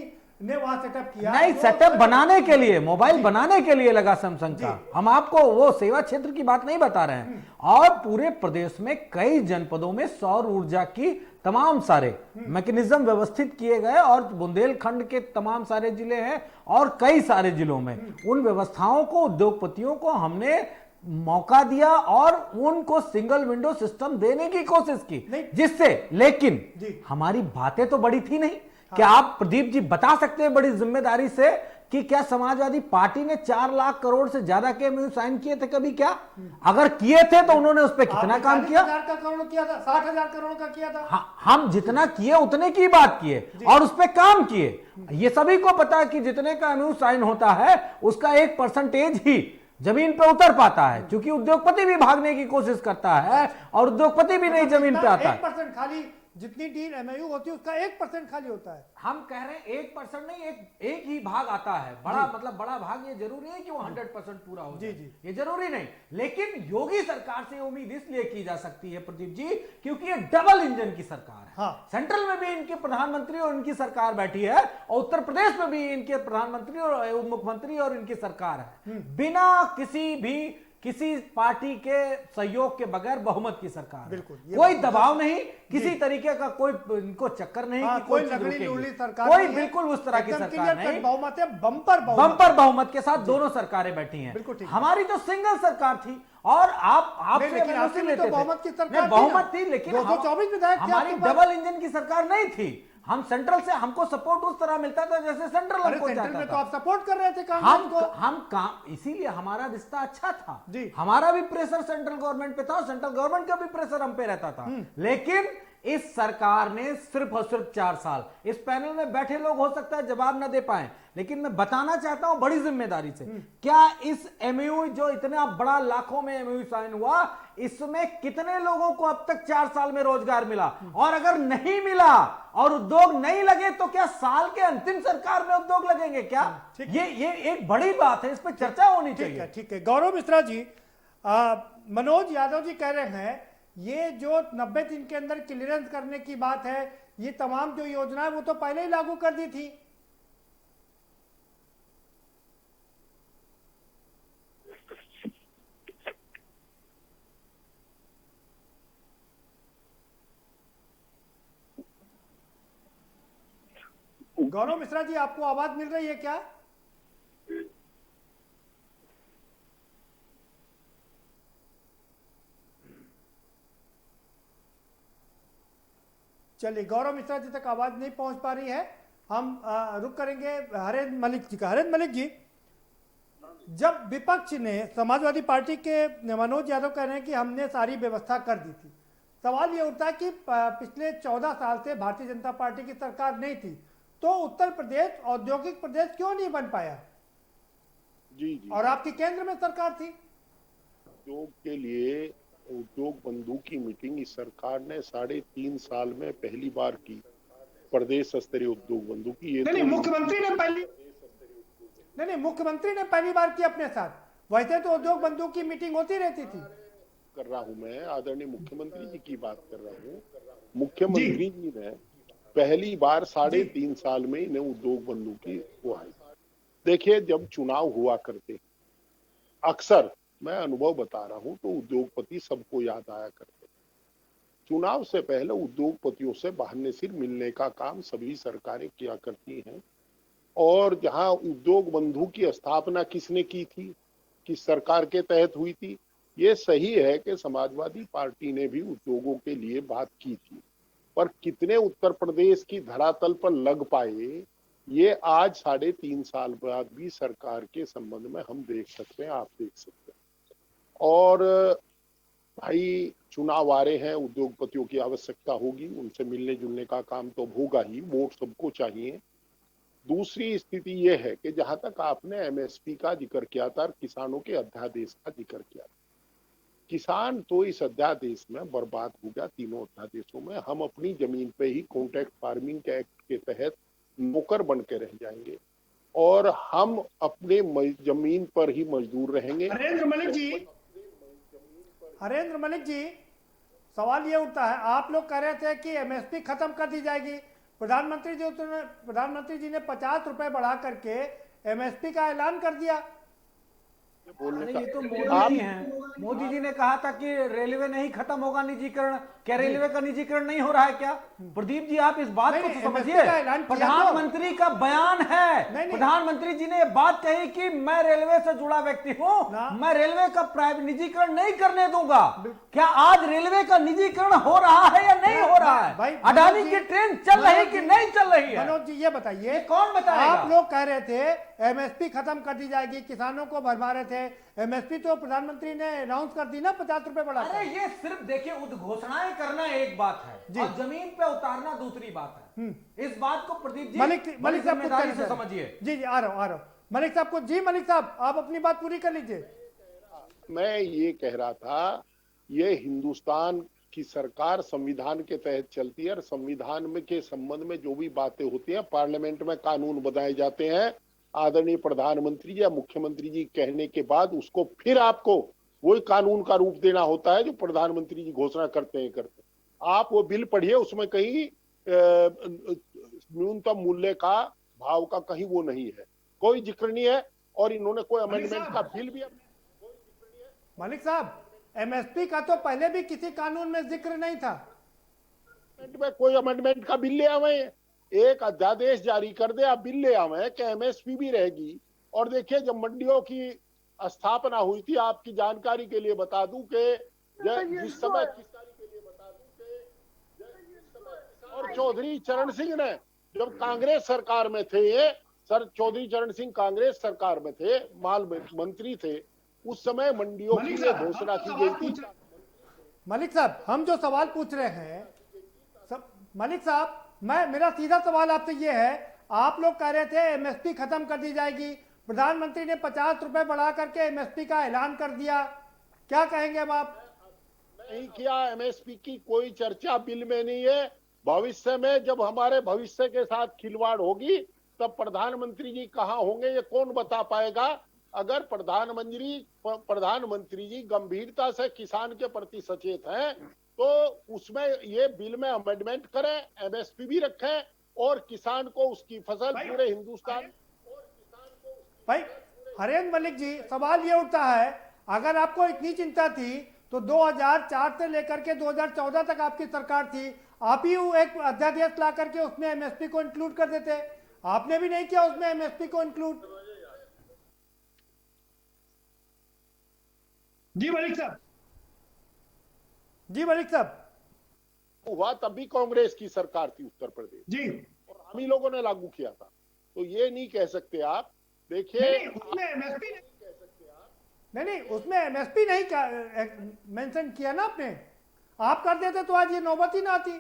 ने वहां सेटअप किया। नहीं, सेटअप बनाने के लिए, मोबाइल बनाने के लिए लगा सैमसंग का। हम आपको वो सेवा क्षेत्र की बात नहीं बता रहे हैं। और पूरे प्रदेश में कई जनपदों में सौर ऊर्जा की तमाम सारे मैकेनिज्म व्यवस्थित किए गए और बुंदेलखंड के तमाम सारे जिले हैं और कई सारे जिलों में उन व्यवस्थाओं को, उद्योगपतियों को हमने मौका दिया और उनको सिंगल विंडो सिस्टम देने की कोशिश की, जिससे, लेकिन हमारी बातें तो बड़ी थी नहीं। क्या आप प्रदीप जी बता सकते हैं बड़ी जिम्मेदारी से कि क्या समाजवादी पार्टी ने 4 लाख करोड़ से ज्यादा के एमओयू साइन किए थे कभी? क्या अगर किए थे तो उन्होंने उस पर कितना काम किया? 40,000 करोड़ किया था, 60,000 करोड़ का किया था। हम जितना किए उतने की बात किए और उस पर काम किए। ये सभी को पता है कि जितने का एमओयू साइन होता है उसका 1% ही जमीन पे उतर पाता है, क्योंकि उद्योगपति भी भागने की कोशिश करता है और उद्योगपति भी नहीं जमीन पे आता है। 1% खाली, जितनी डील एमओयू होती है उसका 1% खाली होता है। हम कह रहे हैं 1% नहीं, एक ही भाग आता है। बड़ा मतलब बड़ा भाग, ये जरूरी है कि वो 100% पूरा हो जाए, ये जरूरी नहीं। लेकिन योगी सरकार से उम्मीद इसलिए की जा सकती है प्रदीप जी क्योंकि ये डबल इंजन की सरकार है। हाँ। सेंट्रल में भी इनके प्रधानमंत्री और इनकी सरकार बैठी है और उत्तर प्रदेश में भी इनके प्रधानमंत्री और उप मुख्यमंत्री और इनकी सरकार है। बिना किसी पार्टी के सहयोग के बगैर बहुमत की सरकार। बिल्कुल, कोई दबाव नहीं, किसी तरीके का कोई इनको चक्कर नहीं। हाँ, कोई लगड़ी लुगड़ी सरकार कोई बिल्कुल उस तरह की सरकार नहीं। बहुमत है, बम्पर बहुमत के साथ दोनों सरकारें बैठी हैं। हमारी तो सिंगल सरकार थी और आप बहुमत की सरकार, बहुमत थी, लेकिन 224 विधायक हमारी डबल इंजन की सरकार नहीं थी। हम सेंट्रल से, हमको सपोर्ट उस तरह मिलता था जैसे सेंट्रल हमको चाहता था। में तो आप सपोर्ट कर रहे थे कांग्रेस को। हम काम, इसीलिए हमारा रिश्ता अच्छा था। हमारा भी प्रेशर सेंट्रल गवर्नमेंट पे था और सेंट्रल गवर्नमेंट का भी प्रेशर हम पे रहता था। लेकिन इस सरकार ने सिर्फ और सिर्फ 4 साल, इस पैनल में बैठे लोग हो सकता है जवाब ना दे पाए, लेकिन मैं बताना चाहता हूं बड़ी जिम्मेदारी से, क्या इस एमओयू जो इतना बड़ा लाखों में एमओयू साइन हुआ, इसमें कितने लोगों को अब तक 4 साल में रोजगार मिला? और अगर नहीं मिला और उद्योग नहीं लगे तो क्या साल के अंतिम सरकार में उद्योग लगेंगे क्या? ये एक बड़ी बात है, इस पर चर्चा होनी चाहिए। ठीक है गौरव मिश्रा जी, मनोज यादव जी कह रहे हैं ये जो 90 दिन के अंदर क्लियरेंस करने की बात है, ये तमाम जो योजना है वो तो पहले ही लागू कर दी थी। गौरव मिश्रा जी, आपको आवाज मिल रही है क्या? चलिए, गौरव मिश्रा जी तक आवाज नहीं पहुंच पा रही है, हम रुक करेंगे हरेंद्र मलिक जी का। हरेंद्र मलिक जी, जब विपक्ष ने, समाजवादी पार्टी के मनोज यादव कह रहे हैं कि हमने सारी व्यवस्था कर दी थी, सवाल ये उठता है कि पिछले 14 साल से भारतीय जनता पार्टी की सरकार नहीं थी, तो उत्तर प्रदेश औद्योगिक प्रदेश क्यों नहीं बन पाया? जी जी, और आपकी केंद्र में सरकार थी। उद्योग के लिए उद्योग बंधु की मीटिंग इस सरकार ने 3.5 साल में पहली बार की, प्रदेश स्तरीय उद्योग बंधु की। ये नहीं, मुख्यमंत्री ने पहली बार की अपने साथ, वैसे तो उद्योग बंधु की मीटिंग होती रहती थी। कर रहा हूं मैं, आदरणीय मुख्यमंत्री जी की बात कर रहा हूं। मुख्यमंत्री जी ने पहली बार 3.5 साल में इन्हें उद्योग बंधु की वो आई। देखिए, जब चुनाव हुआ करते, अक्सर मैं अनुभव बता रहा हूं, तो उद्योगपति सबको याद आया करते। चुनाव से पहले उद्योगपतियों से बहाने सिर मिलने का काम सभी सरकारें किया करती हैं। और जहां उद्योग बंधु की स्थापना किसने की थी, किस सरकार के तहत हुई थी? ये सही है कि समाजवादी पार्टी ने भी उद्योगों के लिए बात की थी, पर कितने उत्तर प्रदेश की धरातल पर लग पाए, ये आज 3.5 साल बाद भी सरकार के संबंध में हम देख सकते हैं, आप देख सकते हैं। और भाई, चुनाव आ रहे हैं, उद्योगपतियों की आवश्यकता होगी, उनसे मिलने जुलने का काम तो होगा ही, वोट सबको चाहिए। दूसरी स्थिति यह है कि जहां तक आपने एमएसपी का जिक्र किया था, किसानों के अध्यादेश का जिक्र किया था, किसान तो इस अध्यादेश में बर्बाद हो गया। तीनों अध्यादेशों में हम अपनी जमीन पे ही कॉन्ट्रैक्ट फार्मिंग के एक्ट के तहत नौकर बन के रह जाएंगे और हम अपने जमीन पर ही मजदूर रहेंगे। हरेंद्र मलिक जी, सवाल ये उठता है, आप लोग कह रहे थे कि एमएसपी खत्म कर दी जाएगी, प्रधानमंत्री जी ने 50 रुपए बढ़ा करके एमएसपी का ऐलान कर दिया। ये तो मोदी जी हैं। मोदी जी ने कहा था कि रेलवे नहीं खत्म होगा निजीकरण। क्या रेलवे का निजीकरण नहीं हो रहा है क्या? प्रदीप जी, आप इस बात को तो समझिए, प्रधानमंत्री का बयान है। प्रधानमंत्री जी ने बात कही कि मैं रेलवे से जुड़ा व्यक्ति हूं, मैं रेलवे का प्राइवेट निजीकरण नहीं करने दूंगा। क्या आज रेलवे का निजीकरण हो रहा है या नहीं हो रहा है? अडानी की ट्रेन चल रही कि नहीं चल रही है? मनोज जी, ये बताइए, कौन बताएगा? आप लोग कह रहे थे एमएसपी खत्म कर दी जाएगी, किसानों को भरमा रहे थे, एमएसपी तो प्रधानमंत्री ने अनाउंस कर दी ना, 50 रुपए बढ़ा। अरे ये सिर्फ देखिए, उद्घोषणाएं करना एक बात है और जमीन पे उतारना दूसरी बात है। इस बात को प्रदीप जी मलिक साहब जिम्मेदारी से समझिए। जी, आ रहा हूं मलिक साहब को। जी मलिक साहब, आप अपनी बात पूरी कर लीजिए। मैं ये कह रहा था, ये हिंदुस्तान की सरकार संविधान के तहत चलती है और संविधान में के संबंध में जो भी बातें होती हैं, पार्लियामेंट में कानून बनाए जाते हैं, आदरणीय प्रधानमंत्री या मुख्यमंत्री जी कहने के बाद उसको फिर आपको वही कानून का रूप देना होता है जो प्रधानमंत्री जी घोषणा करते हैं। आप वो बिल पढ़िए, उसमें कहीं न्यूनतम मूल्य का भाव का कहीं वो नहीं है, कोई जिक्र नहीं है। और इन्होंने कोई अमेंडमेंट का बिल भी मलिक साहब, एमएसपी का तो पहले भी किसी कानून में जिक्र नहीं था। में कोई अमेंडमेंट का बिल ले आवे, एक अध्यादेश जारी कर दे, आप बिल ले आवे कि एमएसपी भी रहेगी। और देखिए, जब मंडियों की स्थापना हुई थी, आपकी जानकारी के लिए बता दूं कि जिस समय और चौधरी चरण सिंह ने जब कांग्रेस सरकार में थे, चौधरी चरण सिंह कांग्रेस सरकार में थे, माल मंत्री थे, उस समय मंडियों की घोषणा की गई थी। मलिक साहब, हम जो सवाल पूछ रहे हैं, मलिक साहब, मेरा सीधा सवाल आपसे ये है, आप लोग कह रहे थे एमएसपी खत्म कर दी जाएगी, प्रधानमंत्री ने 50 रुपए बढ़ा करके एमएसपी का ऐलान कर दिया, क्या कहेंगे अब आप? नहीं किया, एमएसपी की कोई चर्चा बिल में नहीं है। भविष्य में जब हमारे भविष्य के साथ खिलवाड़ होगी तब प्रधानमंत्री जी कहाँ होंगे ये कौन बता पाएगा। अगर प्रधानमंत्री जी गंभीरता से किसान के प्रति सचेत हैं तो उसमें ये बिल में अमेंडमेंट करें, एमएसपी भी रखें और किसान को उसकी फसल पूरे हिंदुस्तान। भाई हरेंद्र मलिक जी, सवाल ये उठता है, अगर आपको इतनी चिंता थी तो 2004 से लेकर के 2014 तक आपकी सरकार थी, आप ही एक अध्यादेश ला करके उसमें एमएसपी को इंक्लूड कर देते, आपने भी नहीं किया उसमें एमएसपी को इंक्लूड। जी मलिक साहब, हुआ तब भी कांग्रेस की सरकार थी उत्तर प्रदेश जी, और हम ही लोगों ने लागू किया था। तो ये नहीं कह सकते आप। देखिए नहीं उसमें एमएसपी नहीं उसमें एमएसपी नहीं मेंशन किया ना आपने। आप कर देते तो आज ये नौबत ही ना आती।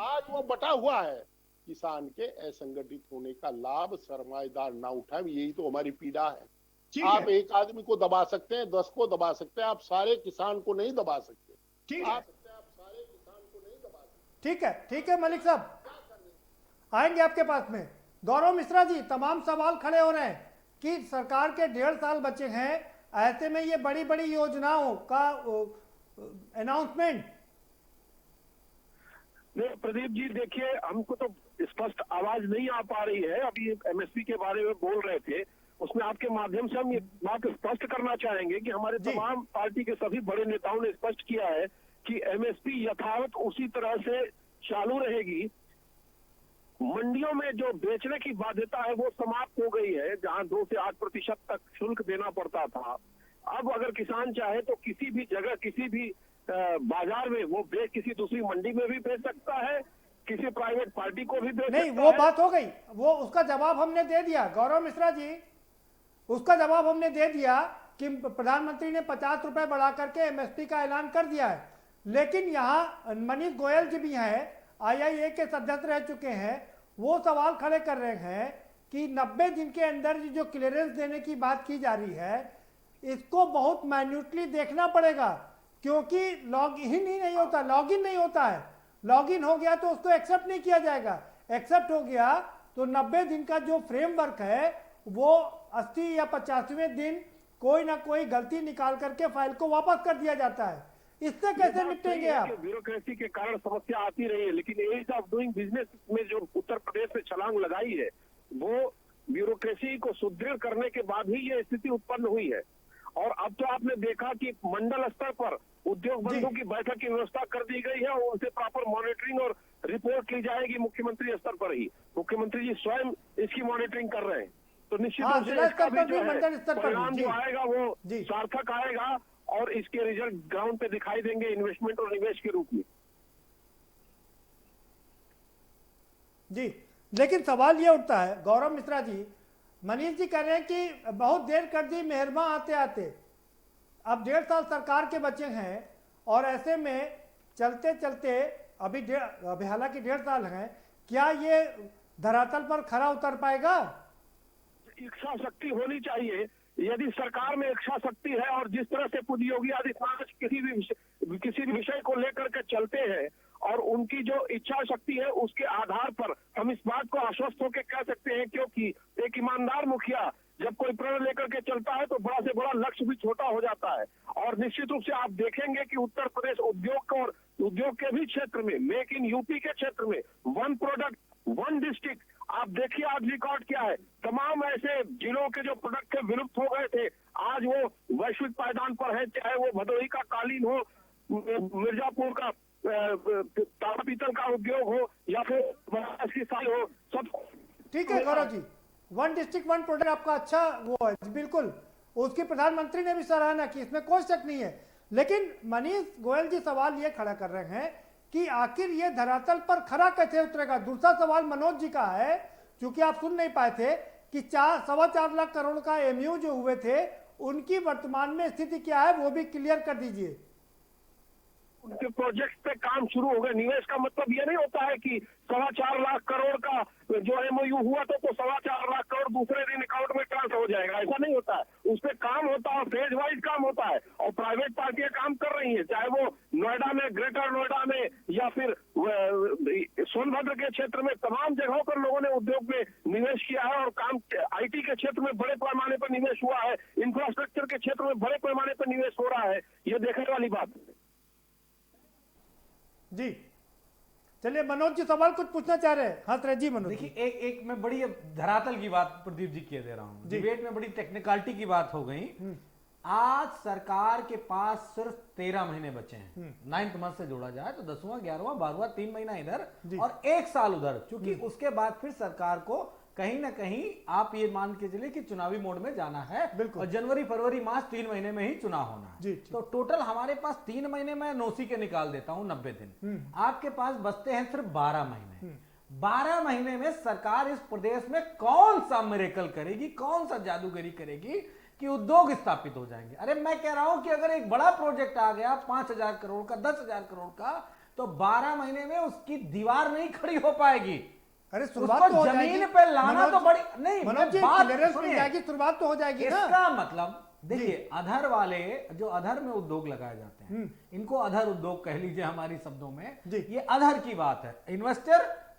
आज वो बटा हुआ है। किसान के असंगठित होने का लाभ सरमाएदार ना उठाए, यही तो हमारी पीड़ा है। ठीक आप है, एक आदमी को दबा सकते हैं, 10 को दबा सकते हैं, आप सारे किसान को नहीं दबा सकते। ठीक है, आप सारे किसान को नहीं दबा सकते। ठीक है मलिक साहब, आएंगे आपके पास में। गौरव मिश्रा जी, तमाम सवाल खड़े हो रहे हैं कि सरकार के 1.5 साल बचे हैं, ऐसे में ये बड़ी बड़ी योजनाओं का अनाउंसमेंट। नहीं प्रदीप जी, देखिए हमको तो स्पष्ट आवाज नहीं आ पा रही है। अभी एमएसपी के बारे में बोल रहे थे, उसमें आपके माध्यम से हम ये बात स्पष्ट करना चाहेंगे कि हमारे तमाम पार्टी के सभी बड़े नेताओं ने स्पष्ट किया है कि एमएसपी यथावत उसी तरह से चालू रहेगी। मंडियों में जो बेचने की बाध्यता है वो समाप्त हो गई है, जहां 2 से 8% तक शुल्क देना पड़ता था। अब अगर किसान चाहे तो किसी भी जगह, किसी भी बाजार में वो बेच, किसी दूसरी मंडी में भी बेच सकता है, किसी प्राइवेट पार्टी को भी बेच नहीं, सकता वो है। बात हो गई, वो उसका जवाब हमने दे दिया गौरव मिश्रा जी, उसका जवाब हमने दे दिया कि प्रधानमंत्री ने 50 रुपए बढ़ा करके एमएसपी का ऐलान कर दिया है। लेकिन यहाँ मनीष गोयल जी भी हैं, आईआईए के सदस्य रह चुके हैं, वो सवाल खड़े कर रहे हैं कि 90 दिन के अंदर जो क्लियरेंस देने की बात की जा रही है, इसको बहुत माइन्यूटली देखना पड़ेगा, क्योंकि लॉग इन ही नहीं होता, लॉग इन नहीं होता है। लॉग इन हो गया तो उसको एक्सेप्ट नहीं किया जाएगा, एक्सेप्ट हो गया तो 90 दिन का जो फ्रेमवर्क है वो 80 या 85वें दिन कोई ना कोई गलती निकाल करके फाइल को वापस कर दिया जाता है। इससे कैसे निपटेंगे आप? ब्यूरोक्रेसी के कारण समस्या आती रही है, लेकिन एज ऑफ डूइंग बिजनेस में जो उत्तर प्रदेश में छलांग लगाई है, वो ब्यूरोक्रेसी को सुदृढ़ करने के बाद ही ये स्थिति उत्पन्न हुई है। और अब तो आपने देखा कि मंडल स्तर पर उद्योग बंधु की बैठक की व्यवस्था कर दी गई है और उनसे प्रॉपर मॉनिटरिंग और रिपोर्ट की जाएगी मुख्यमंत्री स्तर पर ही। मुख्यमंत्री जी स्वयं इसकी मॉनिटरिंग कर रहे हैं, तो निश्चित रूप से इसका भी जो है परिणाम जो आएगा वो सार्थक आएगा और इसके रिजल्ट ग्राउंड पे दिखाई देंगे इन्वेस्टमेंट और निवेश के रूप में। जी, लेकिन सवाल ये उठता है गौरव मिश्रा जी, मनीष जी कह रहे हैं कि बहुत देर कर दी मेहरमा आते आते। अब 1.5 साल सरकार के बचे हैं और ऐसे में चलते चलते अभी हालांकि 1.5 साल हैं, क्या ये धरातल पर खरा उतर पाएगा? इच्छा शक्ति होनी चाहिए। यदि सरकार में इच्छा शक्ति है और जिस तरह से पूज्य योगी आदित्यनाथ किसी भी विषय को लेकर के चलते हैं और उनकी जो इच्छा शक्ति है उसके आधार पर हम इस बात को आश्वस्त होकर कह सकते हैं, क्योंकि एक ईमानदार मुखिया जब कोई प्रण लेकर के चलता है तो बड़ा से बड़ा लक्ष्य भी छोटा हो जाता है। और निश्चित रूप से आप देखेंगे कि उत्तर प्रदेश उद्योग के भी क्षेत्र में, मेक इन यूपी के क्षेत्र में, 1 प्रोडक्ट 1 डिस्ट्रिक्ट, आप देखिए आज रिकॉर्ड क्या है। तमाम ऐसे जिलों के जो प्रोडक्ट थे विलुप्त हो गए थे, आज वो वैश्विक पायदान पर है, चाहे वो भदोही का कालीन हो, मिर्जापुर का तांबा पीतल का उद्योग हो या फिर की साई हो, सब ठीक है गौरव जी, 1 डिस्ट्रिक्ट 1 प्रोडक्ट आपका अच्छा वो है, बिल्कुल उसकी प्रधानमंत्री ने भी सराहना की, इसमें कोई शक नहीं है। लेकिन मनीष गोयल जी सवाल ये खड़ा कर रहे हैं कि आखिर ये धरातल पर खरा कैसे उतरेगा। दूसरा सवाल मनोज जी का है, क्योंकि आप सुन नहीं पाए थे कि 4.25 लाख करोड़ का एमयू जो हुए थे उनकी वर्तमान में स्थिति क्या है, वो भी क्लियर कर दीजिए। उनके प्रोजेक्ट पे काम शुरू हो गए। निवेश का मतलब ये नहीं होता है कि 4.25 लाख करोड़ का जो एमओयू हुआ तो 4.25 लाख करोड़ दूसरे दिन अकाउंट में ट्रांसफर हो जाएगा, ऐसा नहीं होता है। उस पर काम होता है, फेज वाइज काम होता है और प्राइवेट पार्टियां काम कर रही हैं, चाहे वो नोएडा में, ग्रेटर नोएडा में या फिर सोनभद्र के क्षेत्र में, तमाम जगहों पर लोगों ने उद्योग में निवेश किया है और काम आईटी के क्षेत्र में बड़े पैमाने पर निवेश हुआ है, इंफ्रास्ट्रक्चर के क्षेत्र में बड़े पैमाने पर निवेश हो रहा है, ये देखने वाली बात है। जी चलिए, मनोज जी सवाल कुछ पूछना चाह रहे हैं? हाँ सर जी मनोज। देखिए एक मैं बड़ी धरातल की बात प्रदीप जी किए दे रहा हूँ, डिबेट में बड़ी टेक्निकलिटी की बात हो गई। आज सरकार के पास सिर्फ 13 महीने बचे हैं, 9th मंथ से जोड़ा जाए तो 10वां, 11वां, 12वां, 3 महीना इधर और 1 साल उधर, क्योंकि उसके बाद फिर सरकार को कहीं ना कहीं आप ये मान के चलिए कि चुनावी मोड में जाना है। बिल्कुल। और जनवरी फरवरी मार्च 3 महीने में ही चुनाव होना है। जी, तो टोटल हमारे पास 3 महीने में नोसी के निकाल देता हूं 90 दिन, आपके पास बचते हैं सिर्फ 12 महीने। 12 महीने में सरकार इस प्रदेश में कौन सा मिरेकल करेगी, कौन सा जादूगरी करेगी कि उद्योग स्थापित हो जाएंगे। अरे मैं कह रहा हूं कि अगर एक बड़ा प्रोजेक्ट आ गया 5,000 करोड़ का, 10,000 करोड़ का, तो 12 महीने में उसकी दीवार नहीं खड़ी हो पाएगी। अरे शुरुआत उसको तो हो जमीन जाएगी। पे लाना तो बड़ी नहीं, मनोज जी, बात क्लियरेंस मिल सुनिए। जाएगी, शुरुआत तो हो जाएगी ना। इसका मतलब देखिए, अधर वाले जो अधर में उद्योग लगाए जाते हैं, इनको अधर उद्योग कह लीजिए हमारी शब्दों में, ये अधर की बात है।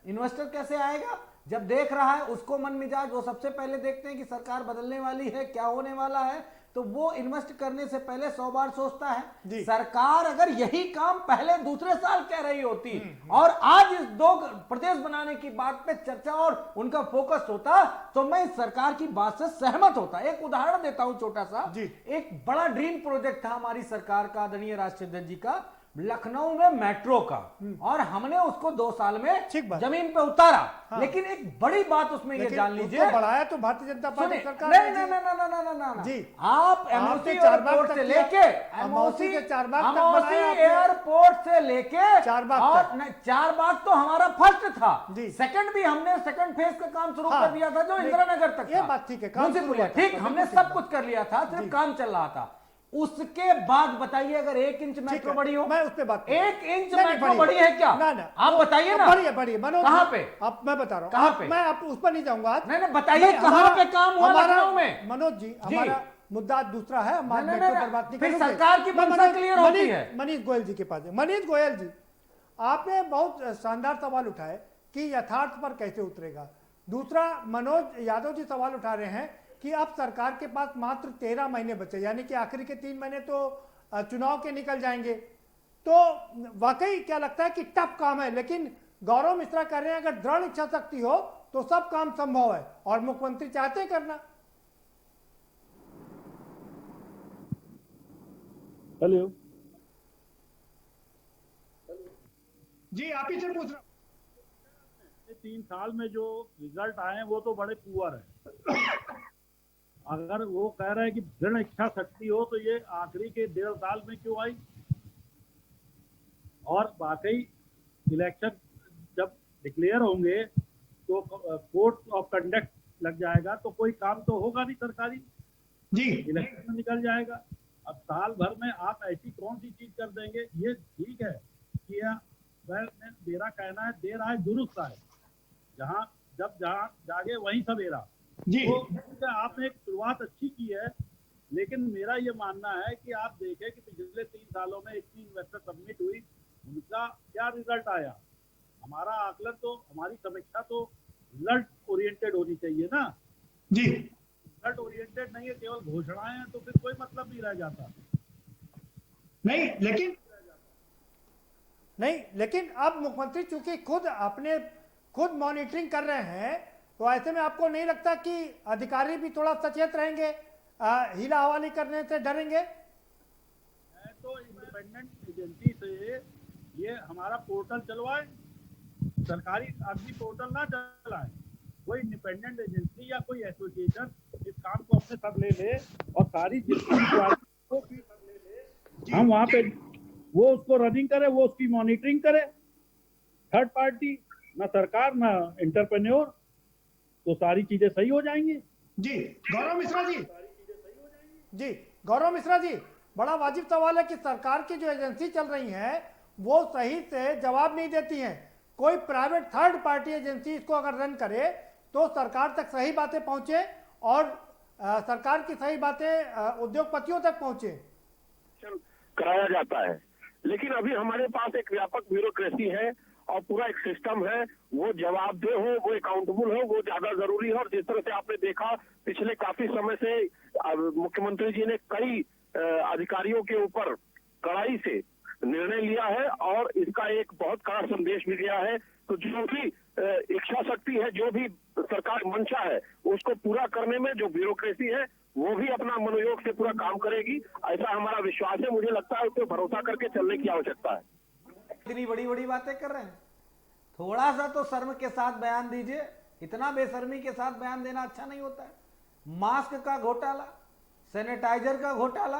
इन्वेस्टर कैसे आएगा? जब देख रहा है उसको मन मिजाज, वो सबसे पहले देखते हैं कि सरकार बदलने वाली है, क्या होने वाला है, तो वो इन्वेस्ट करने से पहले 100 बार सोचता है। सरकार अगर यही काम पहले दूसरे साल कह रही होती और आज इस 2 प्रदेश बनाने की बात पे चर्चा और उनका फोकस होता, तो मैं इस सरकार की बात से सहमत होता। एक उदाहरण देता हूं छोटा सा। एक बड़ा ड्रीम प्रोजेक्ट था हमारी सरकार का, आदरणीय राष्ट्रीय अध्यक्ष जी का, लखनऊ में मेट्रो का, और हमने उसको 2 साल में जमीन पे उतारा। हाँ। लेकिन एक बड़ी बात उसमें ये जान लीजिए, बढ़ाया तो भारतीय जनता पार्टी सरकार नहीं नहीं नहीं नहीं नहीं जी, आप एमओसी एयरपोर्ट से लेके एमओसी एयरपोर्ट से लेके 4 बाग तो हमारा फर्स्ट था। सेकंड भी हमने सेकंड फेज का काम शुरू कर दिया था, जो इंदिरा नगर तक। ये बात ठीक है, ठीक, हमने सब कुछ कर लिया था, सिर्फ काम चल रहा था। उसके बाद बताइए, अगर 1 इंच मेट्रो बड़ी हो, मैं उस पे बात 1 इंच मेट्रो बड़ी है क्या? ना आप बताइए ना। बड़ी मनोज, कहां पे? अब मैं बता रहा हूं, कहां पे? मैं आप उस पर नहीं जाऊंगा। नहीं, बताइए कहां पे काम हुआ लखनऊ में? मनोज जी, हमारा मुद्दा दूसरा है, हम मेट्रो पर बात नहीं करेंगे। सरकार की मंशा क्लियर होती है। मनीष गोयल जी के पास है। मनीष गोयल जी, आपने बहुत शानदार सवाल उठाए कि यथार्थ पर कैसे उतरेगा। दूसरा, मनोज यादव जी सवाल उठा रहे हैं कि अब सरकार के पास मात्र 13 महीने बचे, यानी कि आखिरी के 3 महीने तो चुनाव के निकल जाएंगे। तो वाकई क्या लगता है कि टफ काम है, लेकिन गौरव मिश्रा कह रहे हैं अगर दृढ़ इच्छा शक्ति हो तो सब काम संभव है, और मुख्यमंत्री चाहते हैं करना। हेलो जी, आप ही से पूछ रहा हूं। 3 साल में जो रिजल्ट आए हैं वो तो बड़े पुअर है। अगर वो कह रहे हैं कि दृढ़ इच्छा शक्ति हो, तो ये आखिरी के 1.5 साल में क्यों आई? और वाकई इलेक्शन जब डिक्लेयर होंगे तो कोड ऑफ कंडक्ट लग जाएगा, तो कोई काम तो होगा नहीं सरकारी जी, इलेक्शन में निकल जाएगा। अब साल भर में आप ऐसी कौन सी चीज कर देंगे? ये ठीक है कि मेरा कहना है देर आए दुरुस्त आए, जहाँ जागे वहीं सवेरा जी। तो आपने एक शुरुआत अच्छी की है, लेकिन मेरा ये मानना है कि आप देखें कि पिछले 3 सालों में इतनी इन्वेस्टर सबमिट हुई, उनका क्या रिजल्ट आया। हमारा आकलन तो, हमारी समीक्षा तो रिजल्ट ओरिएंटेड होनी चाहिए ना जी। रिजल्ट ओरिएंटेड नहीं है, केवल घोषणाएं हैं, तो फिर कोई मतलब नहीं रह जाता। लेकिन अब मुख्यमंत्री चूंकि खुद मॉनिटरिंग कर रहे हैं, तो ऐसे में आपको नहीं लगता कि अधिकारी भी थोड़ा सचेत रहेंगे, हीला हवाली करने से डरेंगे? मैं तो इंडिपेंडेंट एजेंसी से ये हमारा पोर्टल चलवाए, सरकारी आदमी पोर्टल ना चलाए, कोई इंडिपेंडेंट एजेंसी या कोई एसोसिएशन इस काम को अपने साथ ले ले और सारी हम वहाँ पे वो उसको रनिंग करे, वो उसकी मॉनिटरिंग करे। थर्ड पार्टी, ना सरकार ना एंटरप्रेन्योर, तो सारी चीजें सही हो जाएंगी। जी गौरव मिश्रा जी, बड़ा वाजिब सवाल है कि सरकार की जो एजेंसी चल रही है वो सही से जवाब नहीं देती हैं। कोई प्राइवेट थर्ड पार्टी एजेंसी इसको अगर रन करे तो सरकार तक सही बातें पहुंचे और सरकार की सही बातें उद्योगपतियों तक पहुंचे। कराया जाता है, लेकिन अभी हमारे पास एक व्यापक ब्यूरोक्रेसी है और पूरा एक सिस्टम है, वो जवाबदेह हो, वो अकाउंटेबल हो, वो ज्यादा जरूरी है। और जिस तरह से आपने देखा पिछले काफी समय से मुख्यमंत्री जी ने कई अधिकारियों के ऊपर कड़ाई से निर्णय लिया है और इसका एक बहुत कड़ा संदेश भी गया है। तो जो भी इच्छा शक्ति है, जो भी सरकार मंशा है, उसको पूरा करने में जो ब्यूरोक्रेसी है वो भी अपना मनोयोग से पूरा काम करेगी, ऐसा हमारा विश्वास है। मुझे लगता है उस पर भरोसा करके चलने की आवश्यकता है। इतनी बड़ी बड़ी बातें कर रहे हैं, थोड़ा सा तो शर्म के साथ बयान दीजिए। इतना बेशर्मी के साथ बयान देना अच्छा नहीं होता है। मास्क का घोटाला, सैनिटाइजर का घोटाला,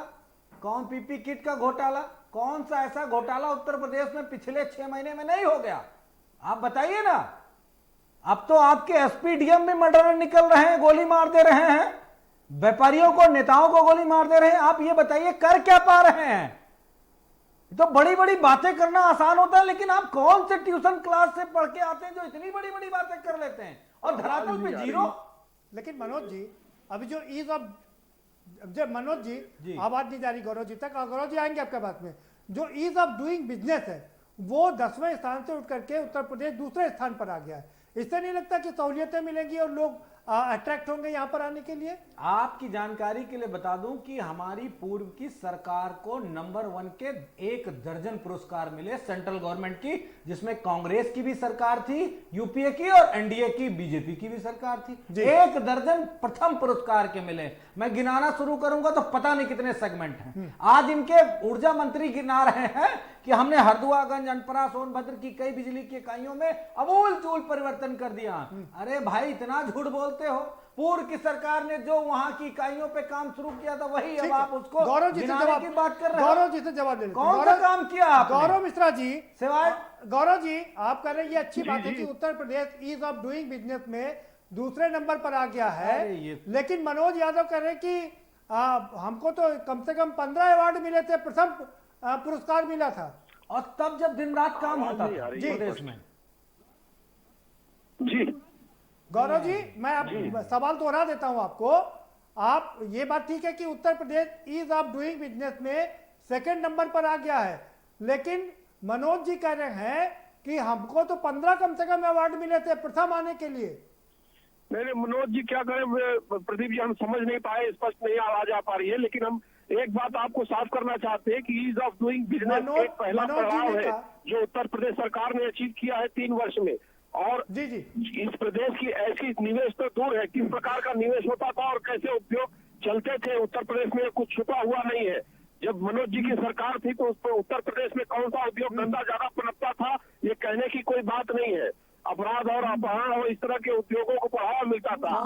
कौन पीपी किट का घोटाला, कौन सा ऐसा घोटाला उत्तर प्रदेश में पिछले 6 महीने में नहीं हो गया? आप बताइए ना। अब तो आपके एसपी डीएम भी मर्डर निकल रहे हैं, गोली मार दे रहे हैं, व्यापारियों को, नेताओं को गोली मार दे रहे हैं। आप ये बताइए कर क्या पा रहे हैं? तो बड़ी बड़ी बातें करना आसान होता है, लेकिन आप कौन से ट्यूशन क्लास से पढ़ के आते हैं जो इतनी बड़ी बड़ी बातें कर लेते हैं और धरातल पे जीरो। लेकिन मनोज जी, अभी जो ईज ऑफ, जब मनोज जी आवाज नहीं जा रही गौरव जी तक, गौरव जी आएंगे आपके बात में, जो ईज ऑफ डूइंग बिजनेस है वो 10वें स्थान से उठ करके उत्तर प्रदेश दूसरे स्थान पर आ गया है। इससे नहीं लगता कि सहूलियतें मिलेंगी और लोग अट्रैक्ट होंगे यहाँ पर आने के लिए? आपकी जानकारी के लिए बता दूं कि हमारी पूर्व की सरकार को नंबर 1 के 1 दर्जन पुरस्कार मिले सेंट्रल गवर्नमेंट की, जिसमें कांग्रेस की भी सरकार थी, यूपीए की, और एनडीए की, बीजेपी की भी सरकार थी। 1 दर्जन प्रथम पुरस्कार के मिले। मैं गिनाना शुरू करूंगा तो पता नहीं कितने सेगमेंट हैं। आज इनके ऊर्जा मंत्री गिना रहे हैं कि हमने हरदुआगंज, अनपरा, सोनभद्र की कई बिजली की इकाइयों में अमूल चूल परिवर्तन कर दिया। अरे भाई, इतना झूठ बोलते हो। पूर्व की सरकार ने जो वहां की इकाइयों पे काम शुरू किया था वही अब आप उसको गौरव जी से जवाब की बात कर रहे हो। गौरव जी से जवाब दे, कौन सा काम किया आपने? गौरव मिश्रा जी, सिवाय गौरव जी आप कह रहे हैं ये अच्छी बात है कि Uttar Pradesh ease of doing business में दूसरे नंबर पर आ गया है, लेकिन मनोज यादव कह रहे हैं कि हमको तो कम से कम 15 अवार्ड मिले थे, प्रथम पुरस्कार मिला था, और तब जब दिन रात काम होता था प्रदेश में। जी गौरव जी, मैं आप सवाल दोहरा देता हूं आपको। आप ये बात ठीक है कि Uttar Pradesh ease of doing business में सेकंड नंबर पर आ गया है, लेकिन मनोज जी कह रहे हैं कि हमको तो 15 कम से कम अवार्ड मिले थे प्रथम आने के लिए। नहीं, मनोज जी क्या करें प्रदीप जी, हम समझ नहीं पाए, स्पष्ट नहीं आवाज आ पा रही है, लेकिन हम एक बात आपको साफ करना चाहते हैं कि ईज ऑफ डूइंग बिजनेस एक पहला पड़ाव है जो उत्तर प्रदेश सरकार ने अचीव किया है 3 वर्ष में। और जी इस प्रदेश की ऐसी निवेश तो दूर है, किस प्रकार का निवेश होता था और कैसे उद्योग चलते थे उत्तर प्रदेश में, कुछ छुपा हुआ नहीं है। जब मनोज जी की सरकार थी तो उत्तर प्रदेश में कौन सा उद्योग धंधा ज्यादा पनपता था, ये कहने की कोई बात नहीं है। अपराध और अपहरण और इस तरह के उद्योगों को बढ़ावा मिलता था।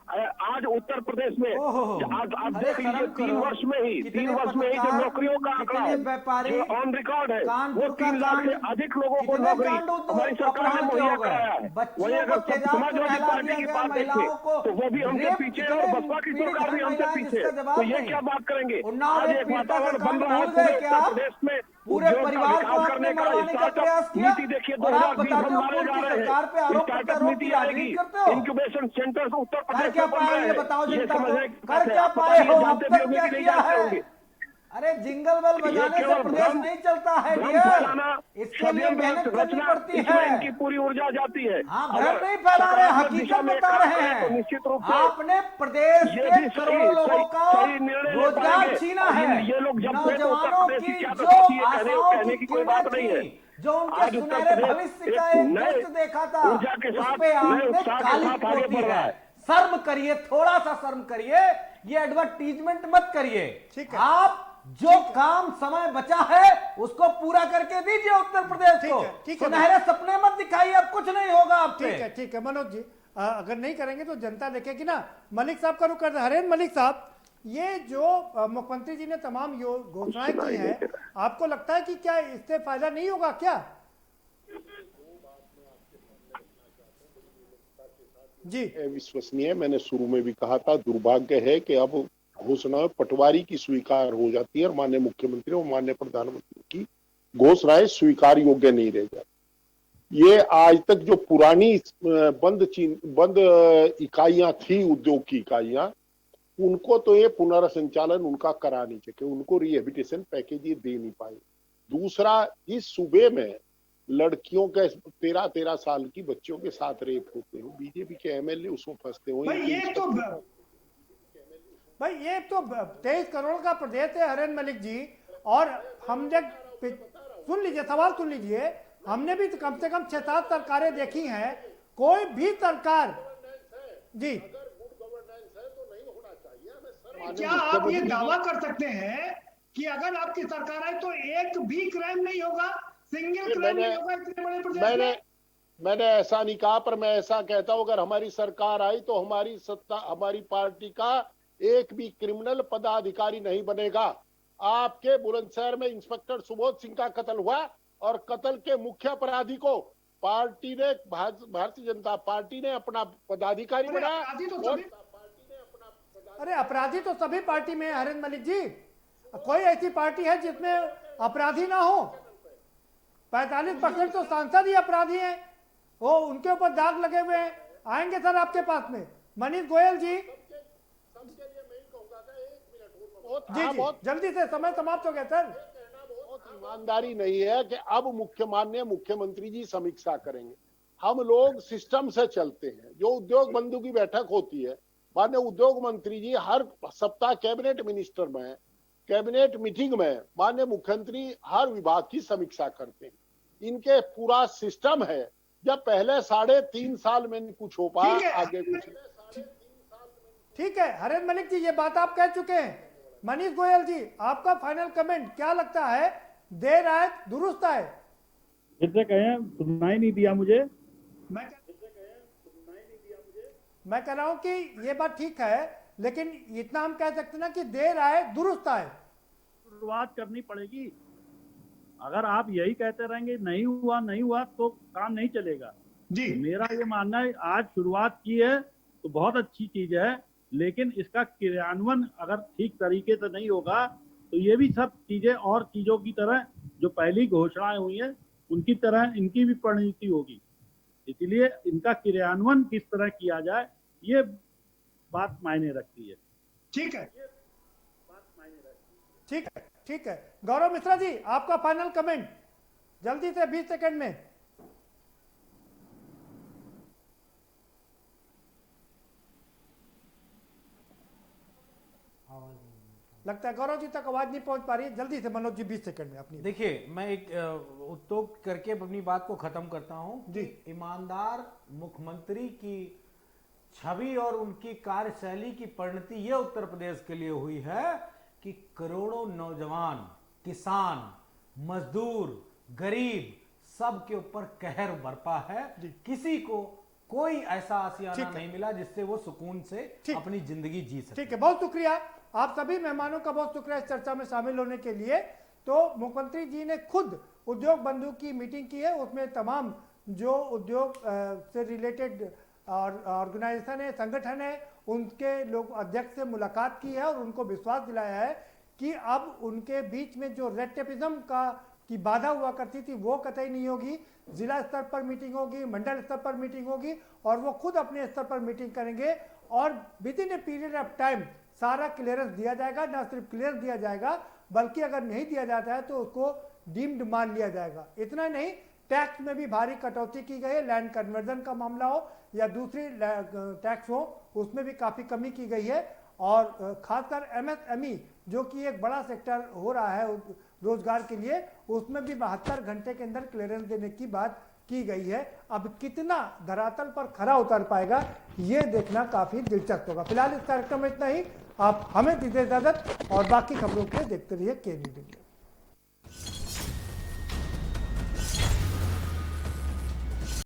आज उत्तर प्रदेश में आज देख लीजिए 3 वर्ष में ही जो नौकरियों का आंकड़ा जो ऑन रिकॉर्ड है वो 3 लाख से अधिक लोगों को नौकरी हमारी सरकार ने मुहैया कराया है। वही अगर समाजवादी पार्टी की बात देखें तो वो भी हमसे पीछे और बसपा की सरकार भी हमसे पीछे, तो ये क्या बात करेंगे? आज एक वातावरण बन रहा है पूरे उत्तर प्रदेश में पूरे परिवार को आपने मरवाने का प्रयास किया। नीति देखिए, और आप बताते हो पूर्व की सरकार पे आरोप स्टार्टअप नीति आएगी, इंक्यूबेशन सेंटर्स उत्तर प्रदेश क्या पाए ये बताओ जनता को, कर क्या पाए हो, अब तक क्या किया है? अरे जिंगल बेल बजाने से प्रदेश नहीं चलता है, इसके लिए मेहनत करनी पड़ती है, इनकी पूरी ऊर्जा जाती है। हाँ, भ्रम नहीं फैला रहे, हकीकत बता रहे हैं। निश्चित रूप से आपने प्रदेश के करोड़ों लोगों का रोजगार छीना है। ये लोग जब नौजवानों की जो आशाओं की कीमत थी, जो उनके सुनहरे भविष्य का एक दृश्य देखा था, उस पे आपने काली पोती है। शर्म करिए, थोड़ा सा शर्म करिए, ये एडवर्टीजमेंट मत करिए। आप जो काम समय बचा है उसको पूरा करके दीजिए उत्तर प्रदेश को। सुनहरे सपने मत दिखाइए, अब कुछ नहीं होगा आपसे। ठीक है मनोज जी, अगर नहीं करेंगे तो जनता देखेगी ना। मलिक साहब का रुख करते हैं। हरेन मलिक साहब, ये जो मुख्यमंत्री जी ने तमाम घोषणाएं की हैं, आपको लगता है कि क्या इससे फायदा नहीं होगा क्या? जी विश्वसनीय, मैंने शुरू में भी कहा था, दुर्भाग्य है कि अब घोषणाएं पटवारी की स्वीकार हो जाती है और माननीय मुख्यमंत्री और माननीय प्रधानमंत्री की घोषणाएं स्वीकार योग्य नहीं रह जाती। ये आज तक जो पुरानी बंद इकाइयां थी, उद्योग की इकाइयां, उनको तो ये पुनर्संचालन उनका करा नहीं सके, उनको रिहेबिलिटेशन पैकेज ये दे नहीं पाए। दूसरा, इस सूबे में लड़कियों के 13-13 साल की बच्चियों के साथ रेप होते हो, बीजेपी के एमएलए उसमें फंसते हो। भाई ये तो 23 करोड़ का प्रदेश है हरेन मलिक जी, और हमने सुन लीजिए, सवाल सुन लीजिए, हमने भी कम से कम 6-7 सरकारें देखी हैं, कोई भी सरकार जी। क्या आप ये दावा कर सकते हैं कि अगर आपकी सरकार आए तो एक भी क्राइम नहीं होगा, सिंगल क्राइम नहीं होगा इतने बड़े प्रदेश में? मैंने ऐसा नहीं कहा, पर मैं ऐसा कहता हूं अगर हमारी सरकार आई तो हमारी सत्ता, हमारी पार्टी का एक भी क्रिमिनल पदाधिकारी नहीं बनेगा। आपके बुलंदशहर में इंस्पेक्टर सुबोध सिंह का कत्ल हुआ और कत्ल के मुख्य अपराधी को पार्टी ने, भारतीय जनता पार्टी ने अपना पदाधिकारी बनाया। अरे अपराधी तो सभी पार्टी में है हरेंद्र मलिक जी। कोई ऐसी पार्टी है जिसमें अपराधी ना हो? 45% तो सांसद ही अपराधी हैं, वो उनके ऊपर दाग लगे हुए हैं। आएंगे सर आपके पास में मनीष गोयल जी। जी जी जल्दी से, समय समाप्त हो गया सर। बहुत ईमानदारी नहीं है कि अब माननीय मुख्यमंत्री जी समीक्षा करेंगे। हम लोग सिस्टम से चलते हैं। जो उद्योग बंधु की बैठक होती है, माननीय उद्योग मंत्री जी हर सप्ताह कैबिनेट मिनिस्टर में, कैबिनेट मीटिंग में माननीय मुख्यमंत्री हर विभाग की समीक्षा करते हैं। इनके पूरा सिस्टम है। जब पहले 3.5 साल में नहीं कुछ हो पाया, आगे कुछ। ठीक है हरेंद्र मलिक जी, ये बात आप कह चुके हैं। मनीष गोयल जी, आपका फाइनल कमेंट क्या लगता है? देर आए दुरुस्त आए। फिर से कहें, सुनाई नहीं दिया मुझे। मैं कह रहा हूं कि ये बात ठीक है, लेकिन इतना हम कह सकते ना कि देर आए दुरुस्त आए। शुरुआत करनी पड़ेगी। अगर आप यही कहते रहेंगे नहीं हुआ तो काम नहीं चलेगा जी। मेरा ये मानना है, आज शुरुआत की है तो बहुत अच्छी चीज है, लेकिन इसका क्रियान्वयन अगर ठीक तरीके से नहीं होगा तो ये भी सब चीजें और चीजों की तरह जो पहली घोषणाएं हुई है उनकी तरह इनकी भी परिणति होगी। इसलिए इनका क्रियान्वयन किस तरह किया जाए, ये बात मायने रखती है। ठीक है, ठीक है, ठीक है। गौरव मिश्रा जी, आपका फाइनल कमेंट जल्दी से 20 सेकंड में। लगता है गौरव जी तक आवाज नहीं पहुंच पा रही है। जल्दी से मनोज जी 20 सेकंड में अपनी। देखिए, मैं एक उत्तोक्त करके अपनी बात को खत्म करता हूं जी। ईमानदार मुख्यमंत्री की छवि और उनकी कार्यशैली की परिणति यह उत्तर प्रदेश के लिए हुई है कि करोड़ों नौजवान, किसान, मजदूर, गरीब सब के ऊपर कहर बरपा है। किसी को कोई ऐसा आशियाना नहीं मिला जिससे वो सुकून से अपनी जिंदगी जी सके। ठीक है, बहुत शुक्रिया आप सभी मेहमानों का, बहुत शुक्रिया इस चर्चा में शामिल होने के लिए। तो मुख्यमंत्री जी ने खुद उद्योग बंधु की मीटिंग की है, उसमें तमाम जो उद्योग से रिलेटेड ऑर्गेनाइजेशन है, संगठन है, उनके लोग अध्यक्ष से मुलाकात की है और उनको विश्वास दिलाया है कि अब उनके बीच में जो रेड टेपिज्म की बाधा हुआ करती थी वो कतई नहीं होगी। जिला स्तर पर मीटिंग होगी, मंडल स्तर पर मीटिंग होगी और वो खुद अपने स्तर पर मीटिंग करेंगे और with in a period of time सारा क्लियरेंस दिया जाएगा। ना सिर्फ क्लियरेंस दिया जाएगा बल्कि अगर नहीं दिया जाता है तो उसको डीम्ड मान लिया जाएगा। इतना नहीं, टैक्स में भी भारी कटौती की गई है। लैंड कन्वर्जन का मामला हो या दूसरी टैक्स हो, उसमें भी काफ़ी कमी की गई है। और खासकर एमएसएमई जो कि एक बड़ा सेक्टर हो रहा है रोजगार के लिए, उसमें भी 72 घंटे के अंदर क्लियरेंस देने की बात की गई है। अब कितना धरातल पर खरा उतर पाएगा ये देखना काफ़ी दिलचस्प होगा। फिलहाल इस कार्यक्रम में इतना ही। आप हमें दीजिए इजाजत और बाकी खबरों के देखते रहिए के न्यूज़।